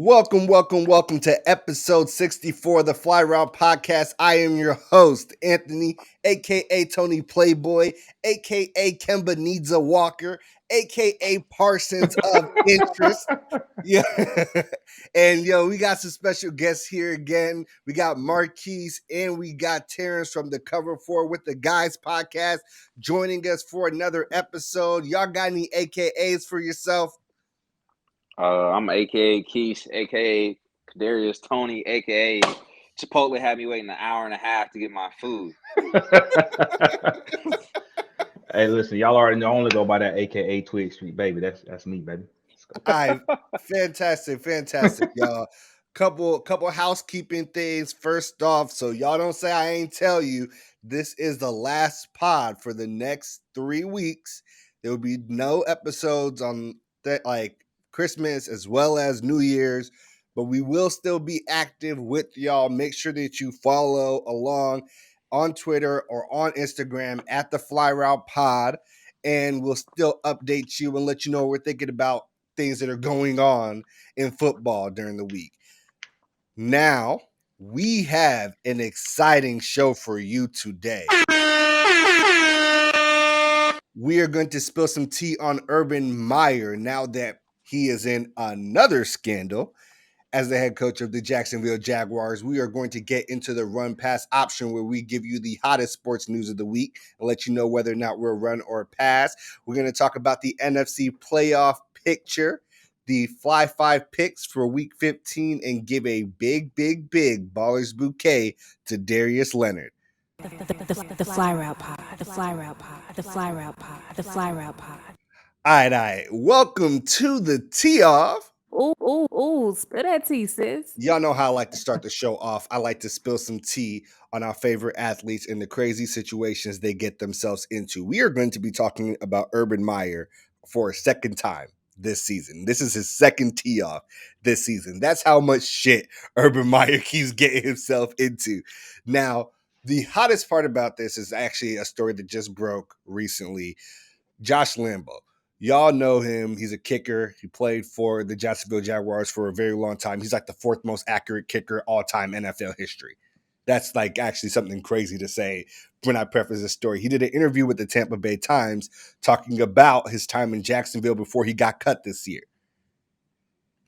Welcome to episode 64 of the Fly Route Podcast. I am your host, Anthony, aka Tony Playboy, aka Kemba Needs a Walker, aka Parsons of Interest. Yeah. And we got some special guests here again. We got Marquise and we got Terrance from the Cover 4 with the Guys podcast joining us for another episode. Y'all got any AKAs for yourself? I'm AKA Keith, AKA Darius, Tony, AKA Chipotle had me waiting an hour and a half to get my food. Hey, listen, y'all already know. I only go by that AKA Twig Street, baby. That's me, baby. All right, fantastic, y'all. Couple housekeeping things. First off, so y'all don't say I ain't tell you, this is the last pod for the next 3 weeks. There will be no episodes on like Christmas as well as New Year's, but we will still be active with y'all. Make sure that you follow along on Twitter or on Instagram at the Fly Route Pod, and we'll still update you and let you know what we're thinking about things that are going on in football during the week. Now, we have an exciting show for you today. We are going to spill some tea on Urban Meyer now that he is in another scandal as the head coach of the Jacksonville Jaguars. We are going to get into the run pass option where we give you the hottest sports news of the week and let you know whether or not we're run or pass. We're going to talk about the NFC playoff picture, the Fly 5 picks for week 15, and give a big Ballers Bouquet to Darius Leonard. The Fly Route Pod, the Fly Route Pod, the Fly Route Pod, the Fly Route Pod. All right. Welcome to the tee off. Ooh, spill that tea, sis. Y'all know how I like to start the show off. I like to spill some tea on our favorite athletes and the crazy situations they get themselves into. We are going to be talking about Urban Meyer for a second time this season. This is his second tee off this season. That's how much shit Urban Meyer keeps getting himself into. Now, the hottest part about this is actually a story that just broke recently. Josh Lambo. Y'all know him. He's a kicker. He played for the Jacksonville Jaguars for a very long time. He's like the fourth most accurate kicker all-time NFL history. That's like actually something crazy to say when I preface this story. He did an interview with the Tampa Bay Times talking about his time in Jacksonville before he got cut this year.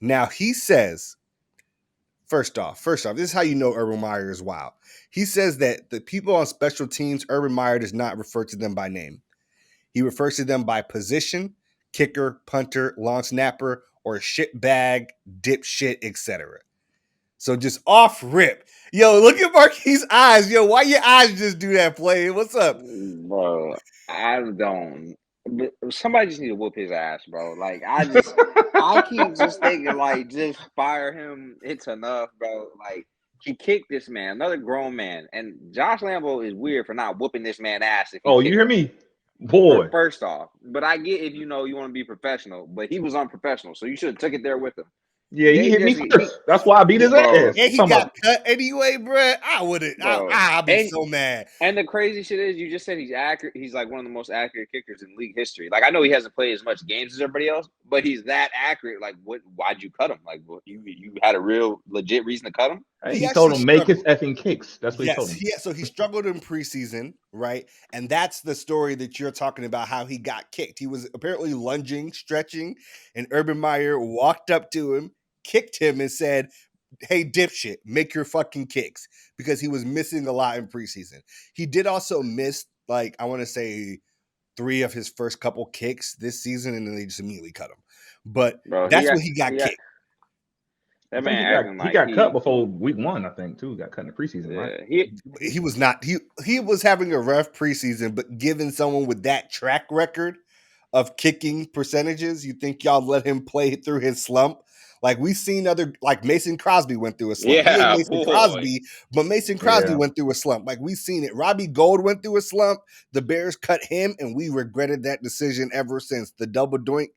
Now, he says, first off, this is how you know Urban Meyer is wild. He says that the people on special teams, Urban Meyer does not refer to them by name. He refers to them by position, kicker, punter, long snapper, or shitbag, dipshit, etc. So just off rip. Yo, look at Marquis' eyes. Yo, why your eyes just do that, play? What's up? Bro, I don't. Somebody just need to whoop his ass, bro. Like, I keep just thinking, like, just fire him. It's enough, bro. Like, he kicked this man, another grown man. And Josh Lambo is weird for not whooping this man ass. You hear me? Boy. First off, but I get if you want to be professional, but he was unprofessional, so you should have took it there with him. Yeah, he hit me first. That's why I beat his ass. And he got cut anyway, bro. I wouldn't. I'll be so mad. And the crazy shit is, you just said he's accurate. He's like one of the most accurate kickers in league history. Like, I know he hasn't played as much games as everybody else, but he's that accurate. Like, why'd you cut him? Like, you had a real legit reason to cut him? He told him make his effing kicks. That's what he told him. So he struggled in preseason, right? And that's the story that you're talking about, how he got kicked. He was apparently lunging, stretching, and Urban Meyer walked up to him, kicked him, and said, "Hey, dipshit, make your fucking kicks," because he was missing a lot in preseason. He did also miss, like, I want to say 3 of his first couple kicks this season, and then they just immediately cut him. But that's when he got kicked. That man he got cut before week 1, I think, too. Got cut in the preseason, right? He was not. He was having a rough preseason, but given someone with that track record of kicking percentages, you think y'all let him play through his slump? Like, we've seen like Mason Crosby went through a slump. Yeah, Mason Crosby went through a slump. Like, we've seen it. Robbie Gould went through a slump. The Bears cut him, and we regretted that decision ever since. The double doink.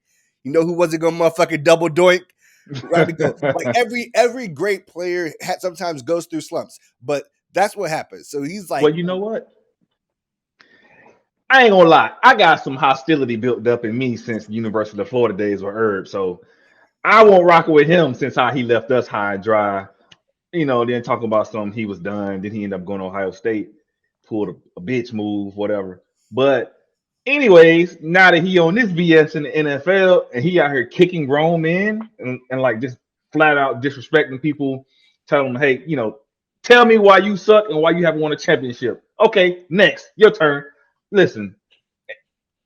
You know who wasn't going to motherfucking double doink? Robbie Gould. Like, every great player sometimes goes through slumps, but that's what happens. So he's like, well, you know what? I ain't gonna lie. I got some hostility built up in me since University of Florida days with Herb. So I won't rock with him since how he left us high and dry. Then talk about something he was done. Then he ended up going to Ohio State, pulled a bitch move, whatever. But anyways, now that he on this BS in the NFL and he out here kicking grown men and like just flat out disrespecting people, telling them, hey, tell me why you suck and why you haven't won a championship. Okay, next, your turn. Listen,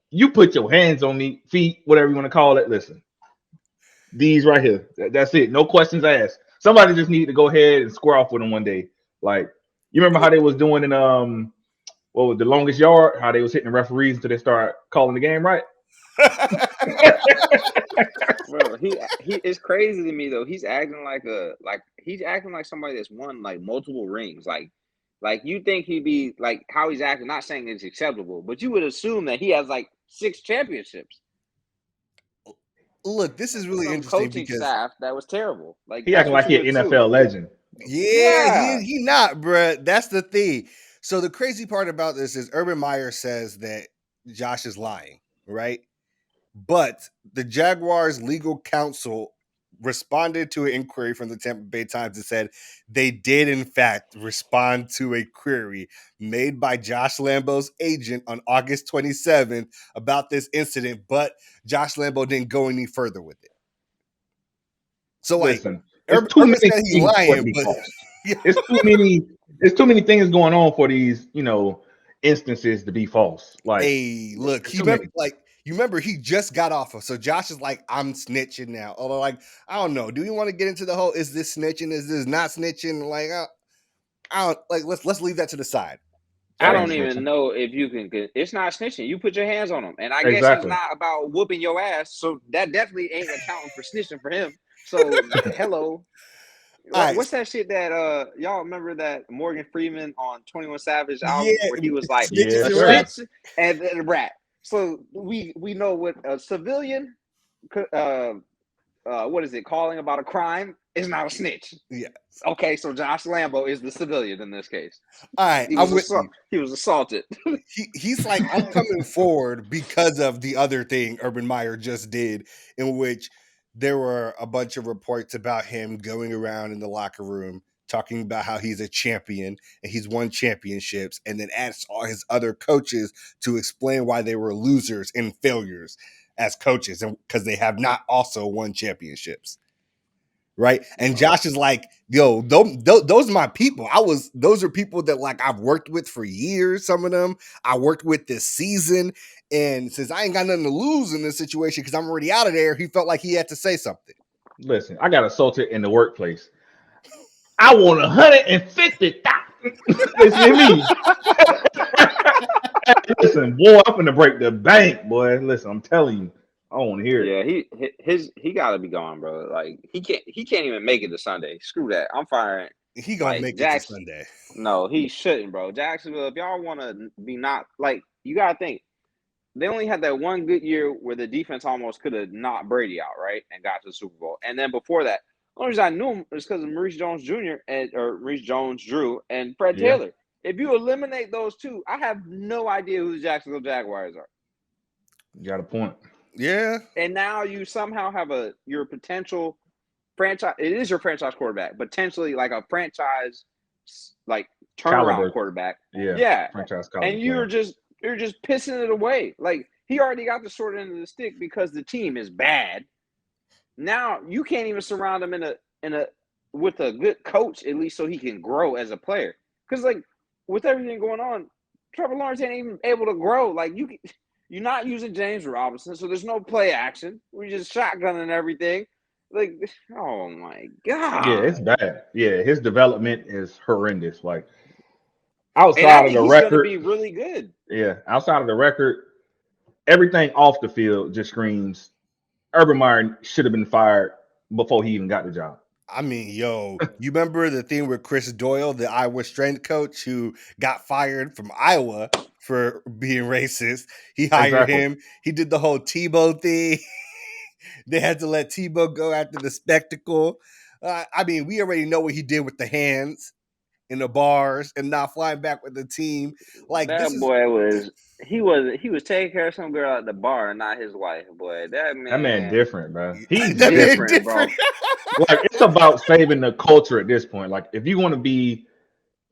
you put your hands on me, feet, whatever you want to call it. Listen, these right here. That's it. No questions asked. Somebody just need to go ahead and square off with him one day. Like, you remember how they was doing in what was the longest yard? How they was hitting the referees until they start calling the game, right? Bro, he it's crazy to me though. He's acting like somebody that's won like multiple rings. Like you think he'd be like how he's acting, not saying it's acceptable, but you would assume that he has like 6 championships. Look, this is really Some interesting coaching because staff that was terrible. Like he that's acting what like he you an would assume. NFL legend. yeah, he not, bruh. That's the thing. So the crazy part about this is Urban Meyer says that Josh is lying, right? But the Jaguars legal counsel responded to an inquiry from the Tampa Bay Times and said they did in fact respond to a query made by Josh Lambo's agent on August 27th about this incident, but Josh Lambo didn't go any further with it. So like Listen, it's too Urban many said he things for it to lying, be but false. yeah. It's too many things going on for these, instances to be false. Like, Hey, look, it's too many. you remember he just got off of, so Josh is like, I'm snitching now. Although, like, I don't know. Do we want to get into the whole is this snitching? Is this not snitching? Like, I don't like let's leave that to the side. I That Right? ain't don't even snitching. know if you can. It's not snitching. You put your hands on him, and I guess it's Exactly. not about whooping your ass. So that definitely ain't accounting for snitching for him. So hello, All right. what's that shit that y'all remember that Morgan Freeman on 21 Savage Yeah, album where he was like snitches Yes, a and sir. rats. snitch and a rat. So we know what a civilian what is it calling about a crime is not a snitch. Yeah. Okay, so Josh Lambo is the civilian in this case. All right, He I'm was with you. he was assaulted. He's like, I'm coming forward because of the other thing Urban Meyer just did, in which there were a bunch of reports about him going around in the locker room talking about how he's a champion and he's won championships, and then asked all his other coaches to explain why they were losers and failures as coaches, and because they have not also won championships. Right. And Josh is like, yo, those are my people. Those are people that like I've worked with for years. Some of them I worked with this season. And since I ain't got nothing to lose in this situation because I'm already out of there, he felt like he had to say something. Listen, I got assaulted in the workplace. I want 150,000. Listen to me. Listen, boy, I'm gonna break the bank, boy. Listen, I'm telling you, I don't want to hear it. Yeah, he got to be gone, bro. Like he can't even make it to Sunday. Screw that. I'm firing. He gonna Like make it to Jackson. Sunday. No, he shouldn't, bro. Jacksonville, if y'all want to be not like you gotta think they only had that one good year where the defense almost could have knocked Brady out, right, and got to the Super Bowl. And then before that, the only reason I knew him was because of Maurice Jones Jr. or Maurice Jones Drew and Fred Yeah, Taylor. If you eliminate those two, I have no idea who the Jacksonville Jaguars are. you got a point. Yeah. And now you somehow have your potential franchise. It is your franchise quarterback, potentially like a franchise like turnaround Caliber. quarterback. Yeah. Yeah, Franchise caliber. and you're just pissing it away. Like he already got the short end of the stick because the team is bad. Now you can't even surround him with a good coach at least so he can grow as a player. Because like with everything going on, Trevor Lawrence ain't even able to grow. Like you're not using James Robinson, so there's no play action. We're just shotgunning everything. Like, oh my god! Yeah, it's bad. Yeah, his development is horrendous. Like And I outside of think the he's going to record, be really good. yeah, outside of the record, everything off the field just screams Urban Meyer should have been fired before he even got the job. I mean, yo, you remember the thing with Chris Doyle, the Iowa strength coach who got fired from Iowa for being racist? He hired Exactly. him. He did the whole Tebow thing. They had to let Tebow go after the spectacle. I mean, we already know what he did with the hands in the bars and not flying back with the team. Like That this is boy was taking care of some girl at the bar and not his wife. Boy, that That man man different, bro. He's that man different. different, different. bro. Like it's about saving the culture at this point. Like if you want to be,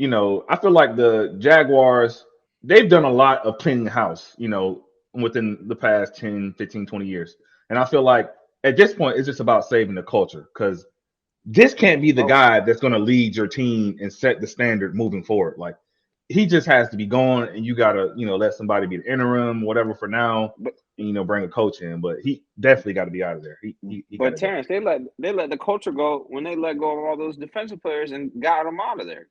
I feel like the Jaguars, they've done a lot of cleaning house, within the past 10, 15, 20 years. And I feel like at this point, it's just about saving the culture because this can't be the Oh, guy that's going to lead your team and set the standard moving forward. Like he just has to be gone, and you got to, let somebody be the interim, whatever for now, but and, bring a coach in. But he definitely got to be out of there. He got but to go. Terrence, they let the culture go when they let go of all those defensive players and got them out of there.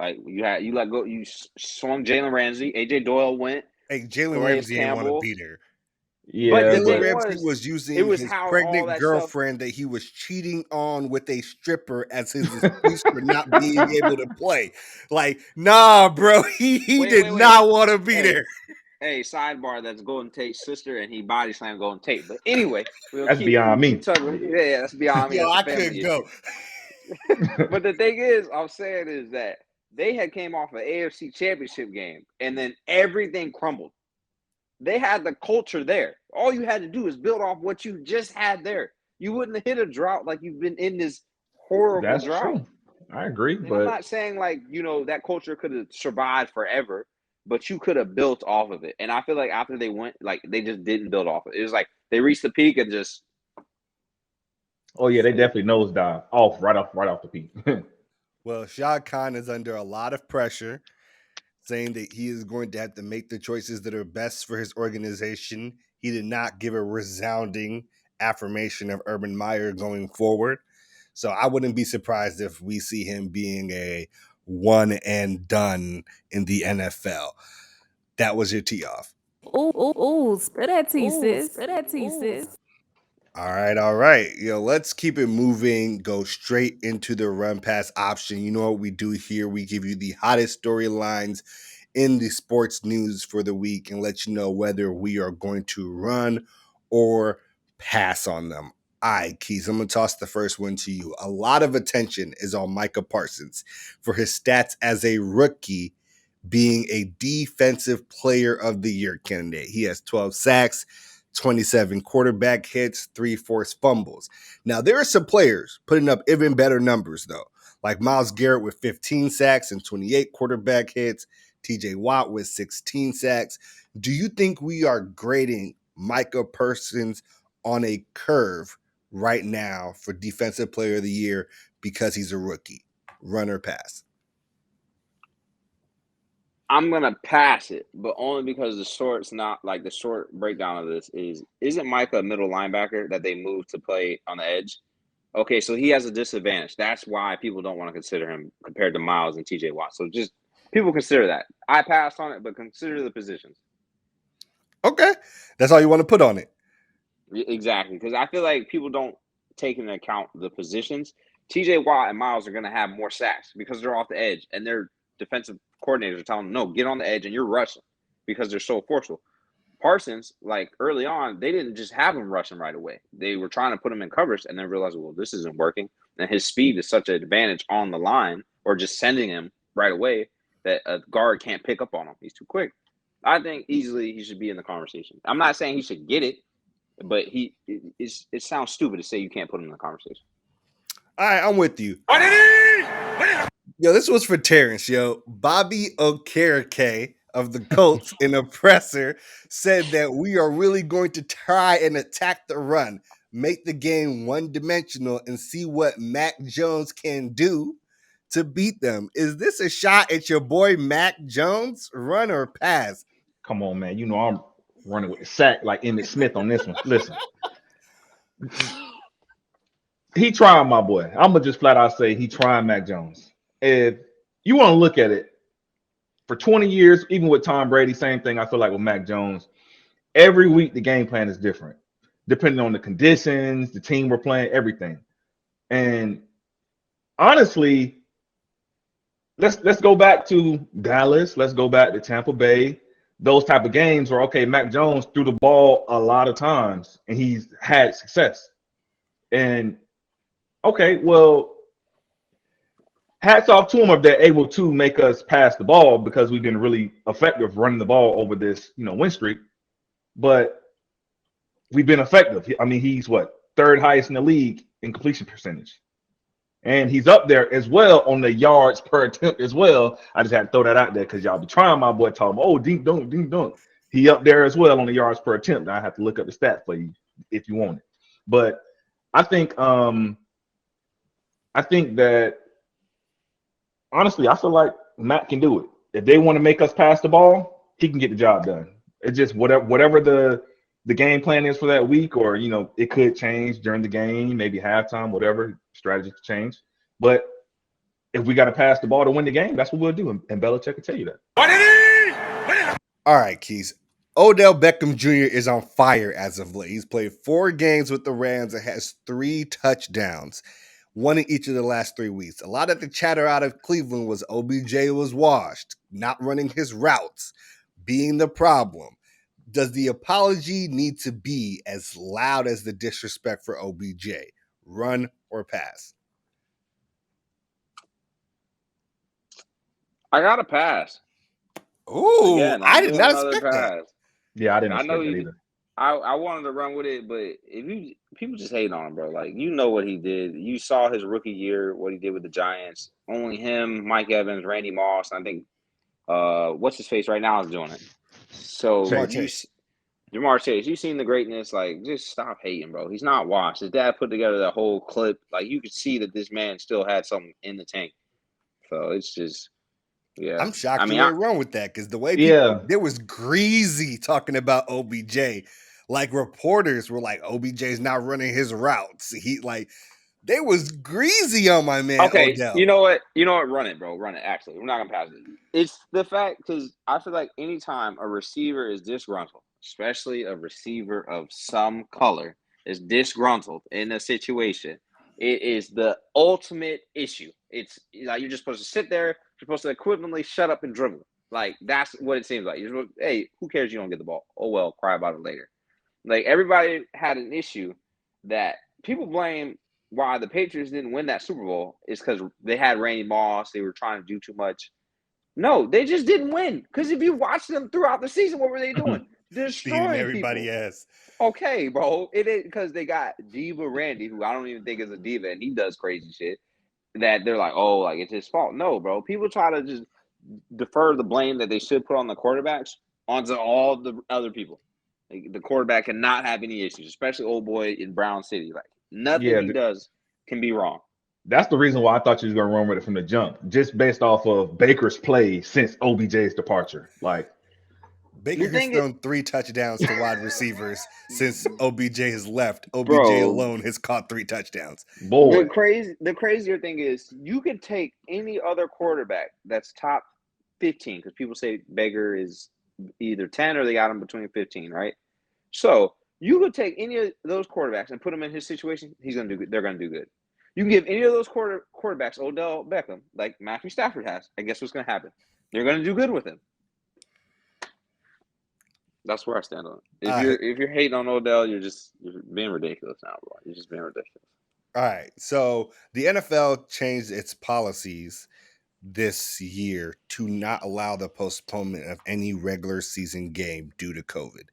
Like you let go, you swung Jalen Ramsey, AJ Doyle went, Hey, Jalen Calais Ramsey ain't want to Campbell. be there. But Yeah, the Jalen thing but Ramsey was, was it using was his how all pregnant that stuff. girlfriend that he was cheating on with a stripper as his excuse for not being able to play. Like, nah, bro, he Wait, did wait, wait. not want to be Hey, there. hey, sidebar. That's Golden Tate's sister, and he body slammed Golden Tate. But anyway, that's beyond we me. talking. Yeah, that's beyond me. Yo, That's a I couldn't family go. issue. But the thing is, I'm saying is that they had came off an AFC Championship game, and then everything crumbled. They had the culture there. All you had to do is build off what you just had there. You wouldn't have hit a drought like you've been in this horrible That's drought. true. I agree, And I'm but not saying like, that culture could have survived forever, but you could have built off of it. And I feel like after they went, like they just didn't build off it. It was like they reached the peak and just oh yeah, they faded. definitely nosedive right off the peak. Well, Shad Khan is under a lot of pressure, saying that he is going to have to make the choices that are best for his organization. He did not give a resounding affirmation of Urban Meyer going forward. So I wouldn't be surprised if we see him being a one and done in the NFL. That was your tee off. Ooh, spill that tea, sis. All right. Let's keep it moving. Go straight into the run pass option. You know what we do here? We give you the hottest storylines in the sports news for the week and let you know whether we are going to run or pass on them. All right, Keys, I'm going to toss the first one to you. A lot of attention is on Micah Parsons for his stats as a rookie being a defensive player of the year candidate. He has 12 sacks, 27 quarterback hits, 3 forced fumbles. Now, there are some players putting up even better numbers, though, like Myles Garrett with 15 sacks and 28 quarterback hits, TJ Watt with 16 sacks. Do you think we are grading Micah Parsons on a curve right now for defensive player of the year because he's a rookie? Run or pass? I'm gonna pass it, but only because the short breakdown of this isn't Micah a middle linebacker that they moved to play on the edge? Okay, so he has a disadvantage. That's why people don't want to consider him compared to Miles and TJ Watt. So just people consider that. I passed on it, but consider the positions. Okay. That's all you want to put on it. Exactly, because I feel like people don't take into account the positions. TJ Watt and Miles are going to have more sacks because they're off the edge, and their defensive coordinators are telling them, no, get on the edge, and you're rushing because they're so forceful. Parsons, like early on, they didn't just have him rushing right away. They were trying to put him in coverage and then realized, well, this isn't working. And his speed is such an advantage on the line or just sending him right away that a guard can't pick up on him. He's too quick. I think easily he should be in the conversation. I'm not saying he should get it, but it sounds stupid to say you can't put him in the conversation. All right, I'm with you. Yo, this was for Terrance, yo. Bobby Okereke of the Colts, an oppressor, said that we are really going to try and attack the run, make the game one-dimensional, and see what Mac Jones can do to beat them. Is this a shot at your boy Mac Jones? Run or pass? Come on, man. I'm running with the sack like Emmitt Smith on this one. Listen, he trying my boy. I'm gonna just flat out say he trying Mac Jones. If you want to look at it, for 20 years, even with Tom Brady, same thing. I feel like with Mac Jones, every week the game plan is different, depending on the conditions, the team we're playing, everything. And honestly, let's go back to Dallas. Let's go back to Tampa Bay. Those type of games where okay, Mac Jones threw the ball a lot of times and he's had success. And okay, well, hats off to them if they're able to make us pass the ball because we've been really effective running the ball over this, win streak. But we've been effective. I mean, he's what, third highest in the league in completion percentage. And he's up there as well on the yards per attempt as well. I just had to throw that out there because y'all be trying my boy talking, oh, dink dunk, dink dunk. He up there as well on the yards per attempt. I have to look up the stat for you if you want it. But I think that honestly, I feel like Matt can do it. If they want to make us pass the ball, he can get the job done. It's just whatever the game plan is for that week, or it could change during the game, maybe halftime, whatever strategy could change. But if we got to pass the ball to win the game, that's what we'll do. And Belichick can tell you that. All right, Keys. Odell Beckham Jr. is on fire as of late. He's played 4 games with the Rams and has 3 touchdowns, one in each of the last 3 weeks. A lot of the chatter out of Cleveland was OBJ was washed, not running his routes, being the problem. Does the apology need to be as loud as the disrespect for OBJ? Run or pass? I got to pass. Ooh, Again, I I'm did doing not another expect that. pass. Yeah, I didn't I know expect that either. I wanted to run with it, but people just hate on him, bro. Like, you know what he did. You saw his rookie year, what he did with the Giants. Only him, Mike Evans, Randy Moss, and I think what's his face right now is doing it. So Jamar you Chase. Jamar Chase, you seen the greatness. Like, just stop hating, bro. He's not washed. His dad put together that whole clip. Like, you could see that this man still had something in the tank. So it's just, yeah. I'm shocked I mean, you ain't run with that because the way Yeah. there was greasy talking about OBJ. Like reporters were like, OBJ's not running his routes. They was greasy on my man okay, Odell. you know what? Run it, bro. Run it. Actually, we're not gonna pass it. It's the fact because I feel like anytime a receiver is disgruntled, especially a receiver of some color is disgruntled in a situation, it is the ultimate issue. It's like you're just supposed to sit there. You're supposed to equivalently shut up and dribble. Like that's what it seems like. You're supposed, hey, who cares? You don't get the ball. Oh well, cry about it later. Like everybody had an issue that people blame why the Patriots didn't win that Super Bowl is because they had Randy Moss. They were trying to do too much. No, they just didn't win. Because if you watch them throughout the season, what were they doing? Beating Destroying everybody people. ass. Okay, bro. It is because they got Diva Randy, who I don't even think is a diva, and he does crazy shit. That they're like, oh, like it's his fault. No, bro. People try to just defer the blame that they should put on the quarterbacks onto all the other people. Like, the quarterback cannot have any issues, especially old boy in Brown City. Like nothing he does can be wrong. That's the reason why I thought you was gonna run with it from the jump, just based off of Baker's play since OBJ's departure. Like Baker has thrown 3 touchdowns to wide receivers since OBJ has left. OBJ alone has caught 3 touchdowns. Boy, the crazier thing is you could take any other quarterback that's top 15 because people say Baker is either 10 or they got him between 15, right? So you could take any of those quarterbacks and put him in his situation. He's gonna do good. They're gonna do good. You can give any of those quarterbacks Odell Beckham, like Matthew Stafford has, and guess what's gonna happen? They're gonna do good with him. That's where I stand on it. If you're hating on Odell, you're being ridiculous now, bro. You're just being ridiculous. All right. So the NFL changed its policies this year to not allow the postponement of any regular season game due to COVID.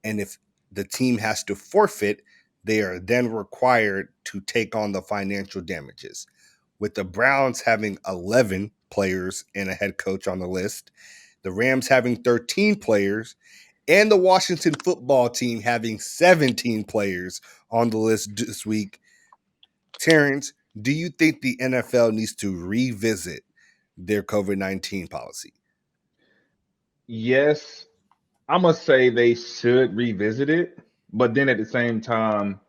And if the team has to forfeit, they are then required to take on the financial damages. With the Browns having 11 players and a head coach on the list, the Rams having 13 players, and the Washington football team having 17 players on the list this week. Terrance, do you think the NFL needs to revisit their COVID-19 policy? yes, I must say they should revisit it, but then at the same time,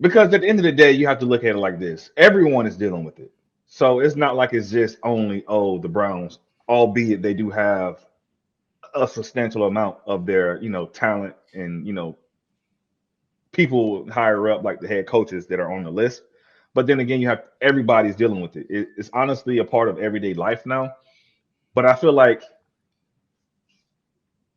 because at the end of the day, you have to look at it like this: everyone is dealing with it, so it's not like it's just only the Browns, albeit they do have a substantial amount of their talent and people higher up like the head coaches that are on the list. But then again, you have everybody's dealing with it. It's honestly a part of everyday life now. But I feel like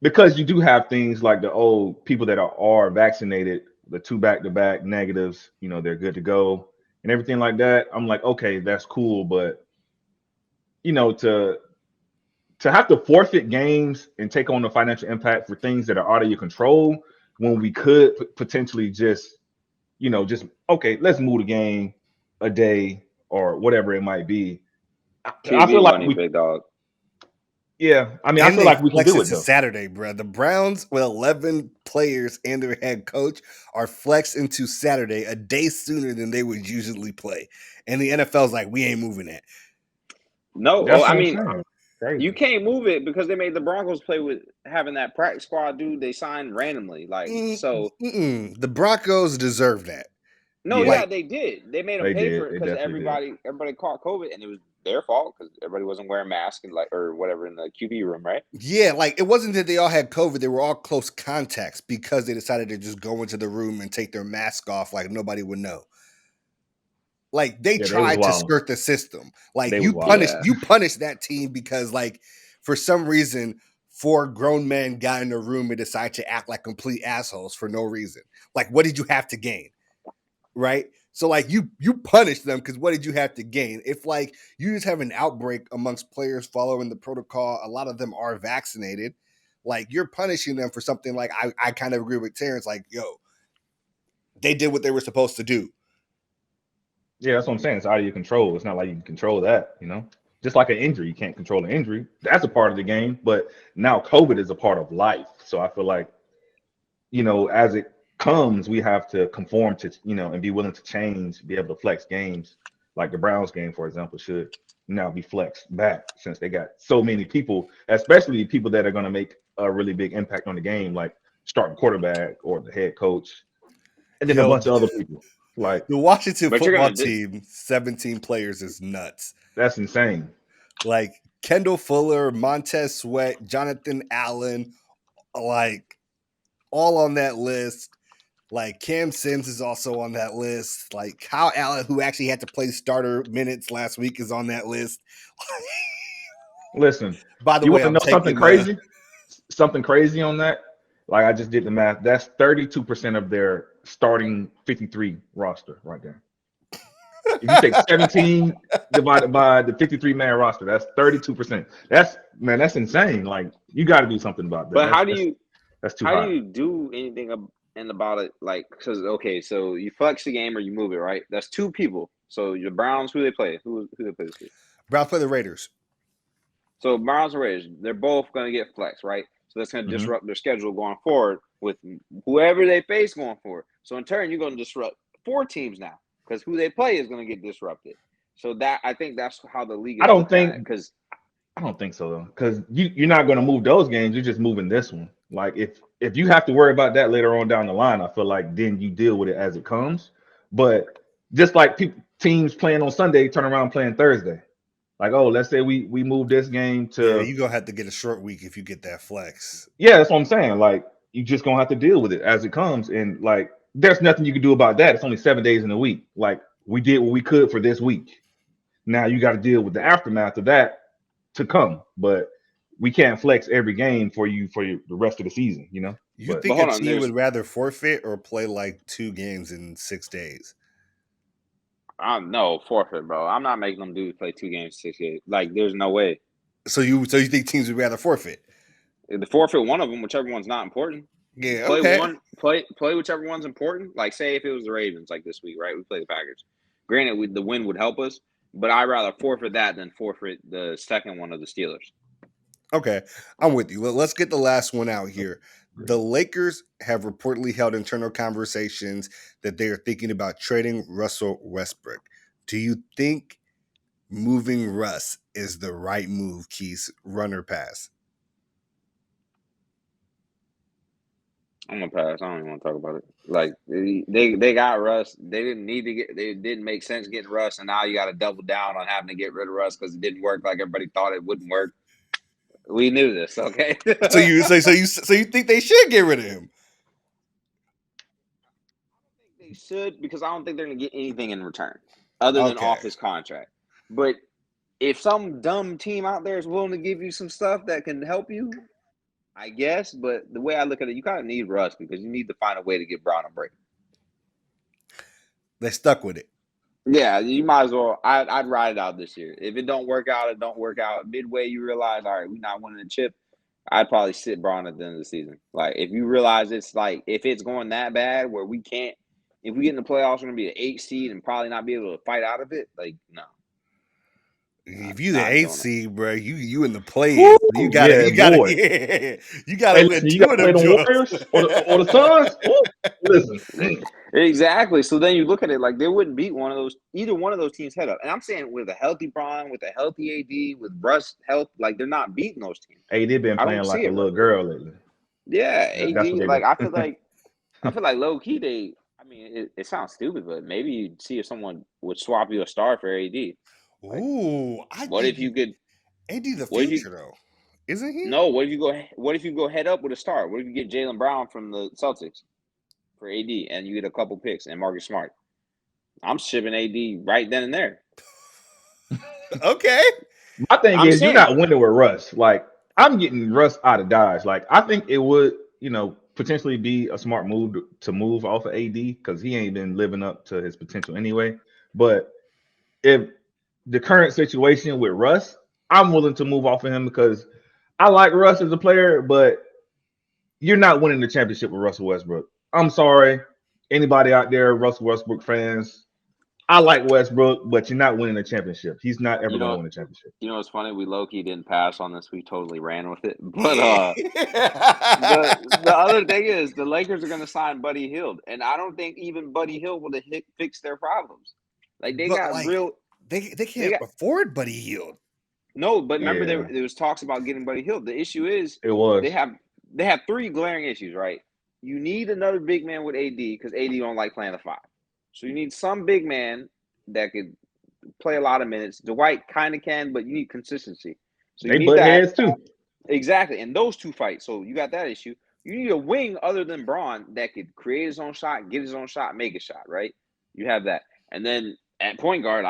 because you do have things like the old people that are vaccinated, the 2 back-to-back negatives, they're good to go. and everything like that, I'm like, okay, that's cool, but to have to forfeit games and take on the financial impact for things that are out of your control when we could potentially just okay, let's move the game a day or whatever it might be. I feel TV like money, big dog. I And feel they like we can flex do it it to though. Saturday, bro. The Browns with 11 players and their head coach are flexed into Saturday a day sooner than they would usually play. And the NFL's like, we ain't moving that. No, That's well, I what I'm mean, saying. Crazy. you can't move it because they made the Broncos play with having that practice squad dude they signed randomly. Like, so The Broncos deserve that. no, Yeah, yeah, Like, they did. They made them they pay did. for it They because definitely did. everybody caught COVID, and it was their fault because everybody wasn't wearing masks and or whatever in the QB room, right? yeah, like it wasn't that they all had COVID. They were all close contacts because they decided to just go into the room and take their mask off like nobody would know. Like they Yeah, they was tried to wild. skirt the system. Like They was wild. Yeah. you punish that team because like for some reason 4 grown men got in a room and decided to act like complete assholes for no reason. Like what did you have to gain? Right? So like you punish them because what did you have to gain? If like you just have an outbreak amongst players following the protocol, a lot of them are vaccinated. Like you're punishing them for something like I kind of agree with Terrance, like, yo, they did what they were supposed to do. Yeah, that's what I'm saying. It's out of your control. It's not like you can control that, Just like an injury, you can't control an injury. That's a part of the game, but now COVID is a part of life. So I feel like, as it comes, we have to conform to, and be willing to change, be able to flex games. Like the Browns game, for example, should now be flexed back since they got so many people, especially people that are going to make a really big impact on the game, like starting quarterback or the head coach, and then a Yo, bunch of other people. Like, the Washington But you're football gonna do. team, 17 players is nuts. that's insane. Like Kendall Fuller, Montez Sweat, Jonathan Allen, like all on that list. Like Cam Sims is also on that list. Like Kyle Allen, who actually had to play starter minutes last week, is on that list. Listen, By the you way, want to I'm know something taking crazy? Something crazy on that? Like I just did the math. That's 32% of their starting 53 roster right there. If you take 17 divided by the 53-man roster, that's 32%. That's insane. Like you got to do something about that. But That's how do that's you that's too how do high. you do anything about it? Like, because okay, so you flex the game or you move it, right? That's 2 people. So the Browns, who they play? Who they play this week? Browns play the Raiders. So Browns and Raiders, they're both going to get flexed, right? So that's going to disrupt their schedule going forward with whoever they face going forward. So in turn, you're going to disrupt 4 teams now because who they play is going to get disrupted. So that I think that's how the league I is don't looking at it. think Because I don't think so though, because you're not going to move those games. You're just moving this one. Like if you have to worry about that later on down the line, I feel like then you deal with it as it comes. But just like teams playing on Sunday, turn around playing Thursday. Like, oh, let's say we move this game Yeah, to you're gonna have to get a short week if you get that flex. yeah, that's what I'm saying. Like you just gonna have to deal with it as it comes, and like there's nothing you can do about that. It's only 7 days in a week. Like we did what we could for this week. Now you got to deal with the aftermath of that to come, but we can't flex every game for the rest of the season, You But think a hold on, team there's would rather forfeit or play like 2 games in 6 days? no forfeit, bro. I'm not making them play 2 games 6 days. Like, there's no way. So you think teams would rather forfeit? The forfeit one of them, whichever one's not important. Yeah, Play okay. play whichever one's important. Like, say if it was the Ravens, like this week, right? We play the Packers. Granted, the win would help us, but I'd rather forfeit that than forfeit the second one of the Steelers. Okay, I'm with you. Let's get the last one out here. The Lakers have reportedly held internal conversations that they are thinking about trading Russell Westbrook. Do you think moving Russ is the right move, Keith? Run or pass? I'm gonna pass. I don't even want to talk about it. Like they got Russ. They didn't need to get. They didn't make sense getting Russ, and now you got to double down on having to get rid of Russ because it didn't work like everybody thought it wouldn't work. We knew this, okay? So you think they should get rid of him? They should, because I don't think they're gonna get anything in return other than Okay. off his contract. But if some dumb team out there is willing to give you some stuff that can help you, I guess. But the way I look at it, you kind of need Russ because you need to find a way to get Brown a break. They stuck with it. Yeah, you might as well. I'd ride it out this year. If it don't work out, it don't work out. Midway, you realize, all right, we're not winning the chip. I'd probably sit Braun at the end of the season. Like, if you realize it's like, if it's going that bad where we can't, if we get in the playoffs, we're gonna be an 8 seed and probably not be able to fight out of it. Like, no, If you the not 8th doing it. seed, bro, you in the play-in. Woo, So you yeah, gotta boy. yeah, you gotta Hey, win listen, you 2 got of to play them the jobs. Warriors or the Suns. Woo, listen, Exactly. So then you look at it like they wouldn't beat either one of those teams head up. And I'm saying with a healthy Braun, with a healthy AD, with Russ health, like they're not beating those teams. AD been I playing don't like see a it, bro. little girl lately. Yeah, That's what AD. they Like been. I feel like low key they. I mean, it sounds stupid, but maybe you'd see if someone would swap you a star for AD. Like, Ooh, I what if think you could? AD the What if you? future though, isn't he? No. What if you go? What if you go head up with a star? What if you get Jaylen Brown from the Celtics for AD and you get a couple picks and Marcus Smart? I'm shipping AD right then and there. Okay. My thing I'm is, you're saying. not winning with Russ. Like, I'm getting Russ out of Dodge. Like, I think it would, potentially be a smart move to move off of AD because he ain't been living up to his potential anyway. But if the current situation with Russ, I'm willing to move off of him because I like Russ as a player, but you're not winning the championship with Russell Westbrook. I'm sorry, anybody out there, Russell Westbrook fans. I like Westbrook, but you're not winning the championship. He's not ever You going to know. win a championship. You know what's funny? We low key didn't pass on this. We totally ran with it. But Yeah. the other thing is the Lakers are going to sign Buddy Hield, and I don't think even Buddy Hield would have fixed their problems. Like they But got like real. they They can't got afford Buddy Hield. no. But remember, Yeah, there was talks about getting Buddy Hield. The issue is it they was. have they have three glaring issues. Right? You need another big man with AD because AD don't like playing the five. So you need some big man that could play a lot of minutes. Dwight kind of can, but you need consistency. So you They need butt that. heads too. Exactly. And those two fights. So you got that issue. You need a wing other than Braun that could create his own shot, get his own shot, make a shot, right? You have that. And then at point guard,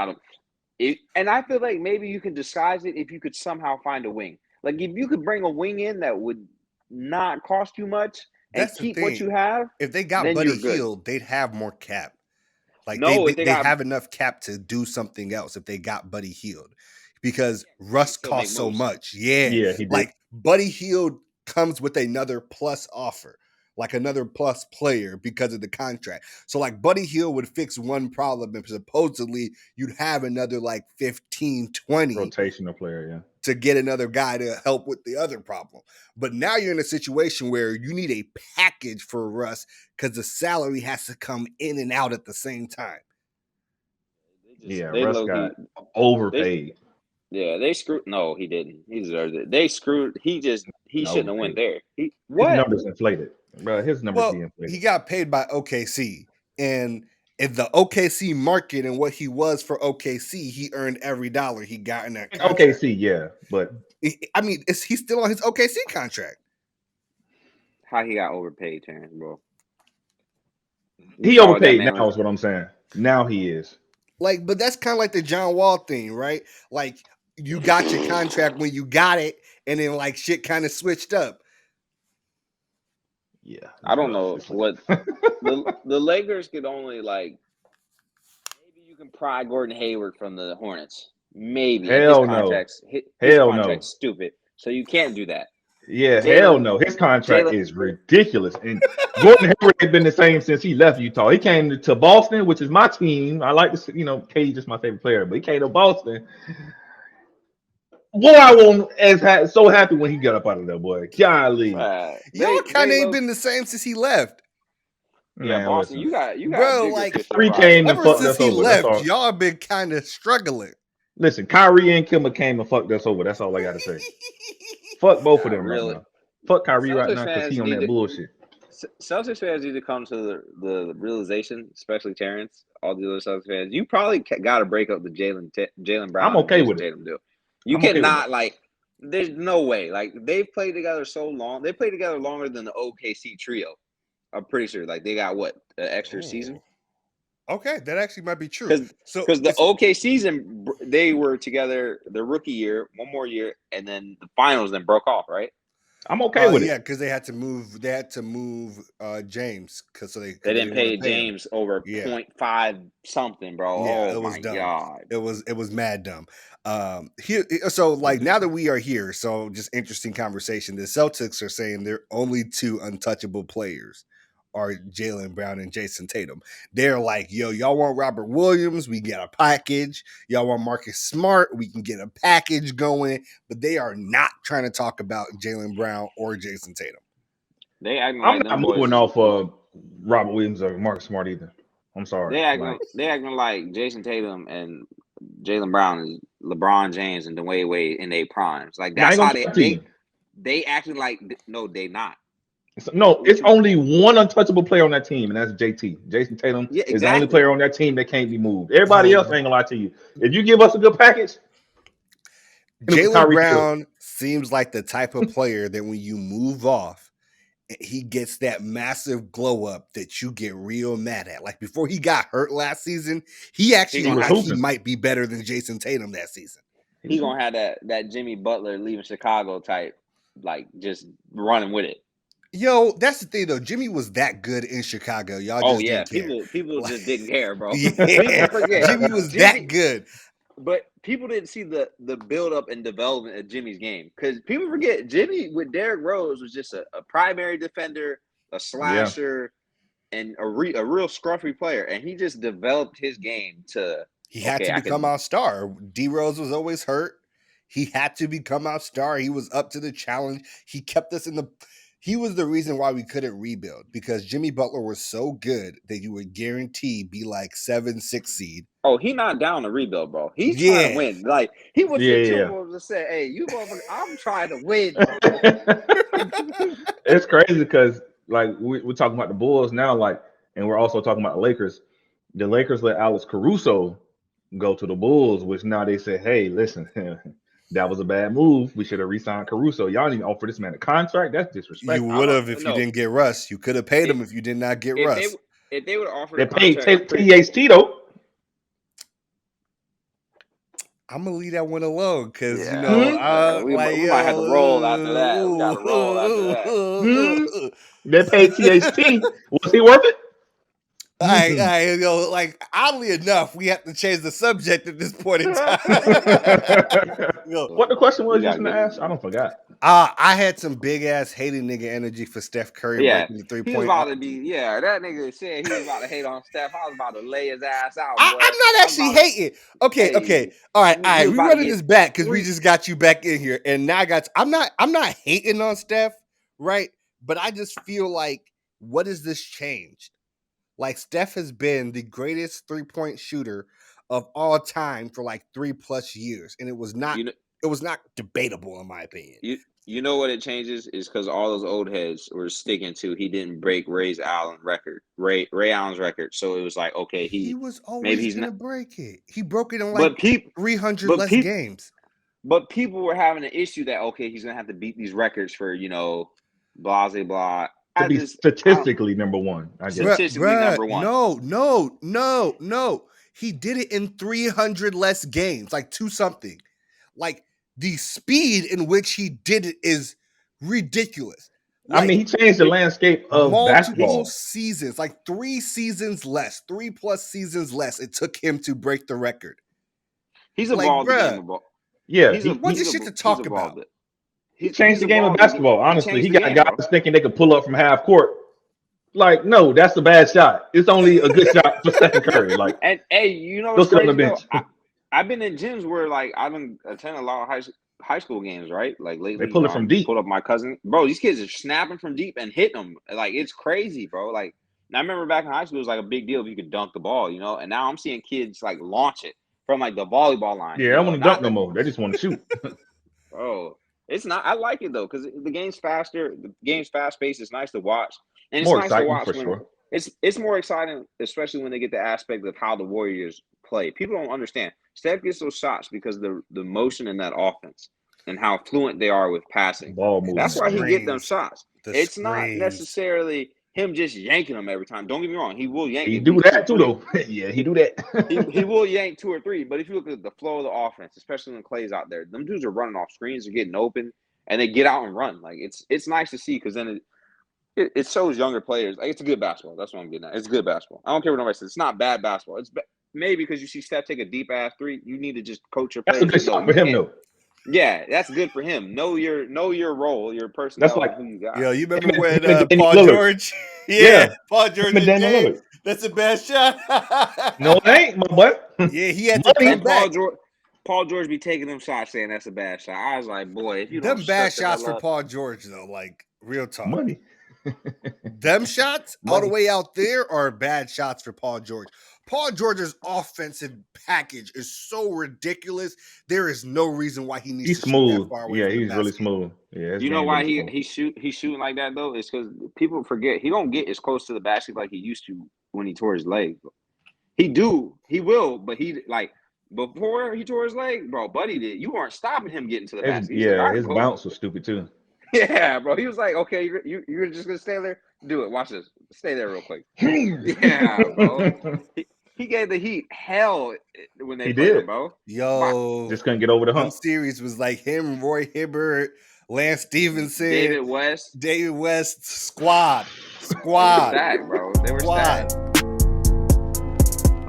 and I feel like maybe you can disguise it if you could somehow find a wing. Like if you could bring a wing in that would not cost you much and That's the keep what thing. you have, If they got then Buddy you're good. Hield, they'd have more cap. Like No, if they they got have enough cap to do something else if they got Buddy Hield. Because they can Russ still make costs so moves. much. Yeah. Yeah, he did. Like Buddy Hield comes with another plus offer, like another plus player because of the contract. So like Buddy Hield would fix one problem and supposedly you'd have another like 15, 20 Rotational player, yeah. to get another guy to help with the other problem. But now you're in a situation where you need a package for Russ because the salary has to come in and out at the same time. Yeah, They Russ low key got they overpaid. yeah, they screwed. No, he didn't. He deserved it. They screwed. He shouldn't have went Overpaid. there. His What? numbers inflated. Bro, his numbers be Well, he inflated. got paid by OKC. And in the OKC market and what he was for OKC, he earned every dollar he got in that In contract. OKC, yeah, but I mean, he's still on his OKC contract. How he got overpaid, Terrance, bro? he overpaid now is what I'm saying. Now he is. Like, but that's kind of like the John Wall thing, right? Like, you got your contract when you got it, and then like shit kind of switched up. Yeah. I don't know what the Lakers could only like. Maybe you can pry Gordon Hayward from the Hornets. Maybe Hell no. his Hell contract's no. stupid, so you can't do that. Yeah, hell no. His contract is ridiculous. And Gordon Hayward had been the same since he left Utah. He came to Boston, which is my team. I like to, KD just my favorite player, but he came to Boston. Boy, I won't so happy when he got up out of there, boy. Golly. Y'all kind of ain't been the same since he left. Yeah, Man, Boston, listen. you got bro. bigger Like fish to Kyrie fry. came and ever fucked since us he over. That's left, all. y'all been kind of struggling. Listen, Kyrie and Kimba came and fucked us over. That's all I got to say. Fuck both of them right now. Fuck Kyrie right now because he on that bullshit. Celtics fans need to come to the realization, especially Terrance, all the other Celtics fans. You probably got to break up the Jaylen Brown. I'm okay and with Jason it. Tatum deal. You cannot There's no way. Like they've played together so long. They played together longer than the OKC trio. I'm pretty sure. Like they got what an extra season. Okay, that actually might be true. Because the OK season, they were together the rookie year, one more year, and then the finals then broke off, right? I'm okay with Yeah, it. because they had to move. They had to move James because They they didn't didn't want pay to pay him. James over Yeah, 0.5 something, bro. yeah, Oh it was my dumb. god. It was mad dumb. So like now that we are here, so just interesting conversation. The Celtics are saying their only two untouchable players are Jaylen Brown and Jason Tatum. They're like, yo, y'all want Robert Williams? We get a package. Y'all want Marcus Smart? We can get a package going. But they are not trying to talk about Jaylen Brown or Jason Tatum. They acting I'm like them not boys moving is off Robert Williams or Marcus Smart either. I'm sorry. they acting like Jason Tatum and Jaylen Brown is LeBron James and Dwayne Wade in their primes. Like I that's ain't how gonna talk to you. they acting like no, they not. No, What it's you only one untouchable player on that team, and that's JT. Jason Tatum yeah, is the only exactly. player on that team that can't be moved. Everybody else, So I ain't gonna lie to you. If you give us a good package, Jaylen Kyrie Hill. Brown seems like the type of player that when you move off, he gets that massive glow up that you get real mad at. Like before he got hurt last season, he He actually He gonna was like have he hooping. might be better than Jason Tatum that season. he gonna have that Jimmy Butler leaving Chicago type, like just running with it. Yo, that's the thing though. Jimmy was that good in Chicago. Y'all Oh just yeah, didn't care. people Like, just didn't care, bro. People yeah, forget Jimmy was that Jimmy, good. but people didn't see the build up and development of Jimmy's game because people forget Jimmy with Derrick Rose was just a primary defender, a Yeah. slasher, and a real scruffy player, and he just developed his game to He had okay, to I become can. our star. D Rose was always hurt. He had to become our star. He was up to the challenge. He kept us in the. He was the reason why we couldn't rebuild because Jimmy Butler was so good that you would guarantee be like 7-6 seed. Oh, he not down to rebuild, bro. He's trying to Yeah. win. Like he went to the Yeah. Timberwolves and said, "Hey, you motherfucker, I'm trying to win." It's crazy because like we're talking about the Bulls now, like, and we're also talking about the Lakers. The Lakers let Alex Caruso go to the Bulls, which now they say, hey, listen, that was a bad move. We should have re-signed Caruso. Y'all didn't offer this man a contract. That's You disrespectful. I would don't have if you know didn't get Russ. You could have paid if him if you did not get if they Russ. if they would have offered They a paid contract. THT though. I'm gonna leave that one alone because you know, Yeah, we might have to roll after that. We got to roll after that. Hmm. They paid THT. Was he worth it? You know, like oddly enough, we have to change the subject at this point in time. You know, What the question We was you gotta going to get. ask? I don't forgot. I had some big ass hating nigga energy for Steph Curry Yeah, breaking the three he was point. about to be. Yeah, that nigga said he was about to hate on Steph. I was about to lay his ass out, boy. I'm not I was actually about to. hating. Okay, Hey, all right. he was We about to running get this back because we three. just got you back in here, and now I got. I'm not hating on Steph, right? But I just feel like, what has this changed? Like Steph has been the greatest 3-point shooter of all time for like 3+ years, and it was not. You know, It was not debatable in my opinion. you know what it changes is because all those old heads were sticking to he didn't break Ray Allen's record. So it was like okay, He was maybe always he's not. gonna break it. He broke it in like But people, 300 but less people, games. but people were having an issue that okay, he's gonna have to beat these records for blah blah blah. To be I don't statistically number one, I guess. statistically number one. No. He did it in 300 less games, like two something. Like the speed in which he did it is ridiculous. I Like mean, he changed the landscape of multiple basketball. seasons, like 3+ seasons less. It took him to break the record. He's Like, evolved the game bruh, of ball. Yeah, He's a bunch of he's a shit to he's talk evolved about. it. he changed He's the game of evolved the game. basketball. He Honestly, changed he the got game, guys bro. thinking they could pull up from half court. Like, no, that's a bad shot. It's only a good shot for Stephen Curry. Like, And hey, you know go what's sit on the crazy though? bench. I've been in gyms where like I've been attending a lot of high school games, right? Like They lately, pull it from pulled deep. up my cousin. Bro, these kids are snapping from deep and hitting them. Like it's crazy, bro. Like I remember back in high school, it was like a big deal if you could dunk the ball, And now I'm seeing kids like launch it from like the volleyball line, Yeah, I don't want to dunk Not no that, more. They just want to shoot. bro. It's not. I like it though because the game's faster. The game's fast paced. It's nice to watch, and it's More nice to exciting watch for when sure. it's more exciting, especially when they get the aspect of how the Warriors play. People don't understand. Steph gets those shots because the motion in that offense and how fluent they are with passing. Ball And the That's movement. why he Yeah. get them screens. shots. The It's not screens. necessarily him just yanking them every time. Don't get me wrong. He will yank He at do least two or that too, three. though. Yeah, he do that. He will yank 2 or 3. But if you look at the flow of the offense, especially when Clay's out there, them dudes are running off screens, they're getting open. and they get out and run. Like it's nice to see because then it shows younger players. Like, it's a good basketball. That's what I'm getting at. It's good basketball. I don't care what nobody says. It's not bad basketball. It's maybe because you see Steph take a deep ass three, you need to just coach your That's a players. good shot for him, though. Yeah, that's good for him. Know your role, your That's personnel, like, who you got. Yo, you remember him when and Damian Paul Lillard. George? Yeah. Paul George Him and and Damian Dame. Lillard. That's a bad shot. No, it ain't, my boy. Yeah, he had to Money. come back. Paul George be taking them shots saying that's a bad shot. I was like, boy, if you don't Them bad shut the shots hell for up. Paul George though, like real talk. Money. Them shots all the Money. way out there are bad shots for Paul George. Paul George's offensive package is so ridiculous. There is no reason why he needs He's to shoot that smooth. far away Yeah, from the he's really basket. smooth. Yeah, his You know game why really smooth. he's shooting like that though? It's because people forget he don't get as close to the basket like he used to when he tore his leg. He will, but he like before he tore his leg, bro. Buddy did. You weren't stopping him getting to the basket. He's like, Yeah, I his can go. bounce was stupid too. Yeah, bro. He was like, okay, you're just gonna stay there. Do it. Watch this. Stay there real quick. Yeah, bro. He gave the Heat hell when they He played him, did. bro. Yo, Just couldn't get over the them hump. series was like him, Roy Hibbert, Lance Stevenson, David West, squad. They were stacked, bro. They were Squad. stacked.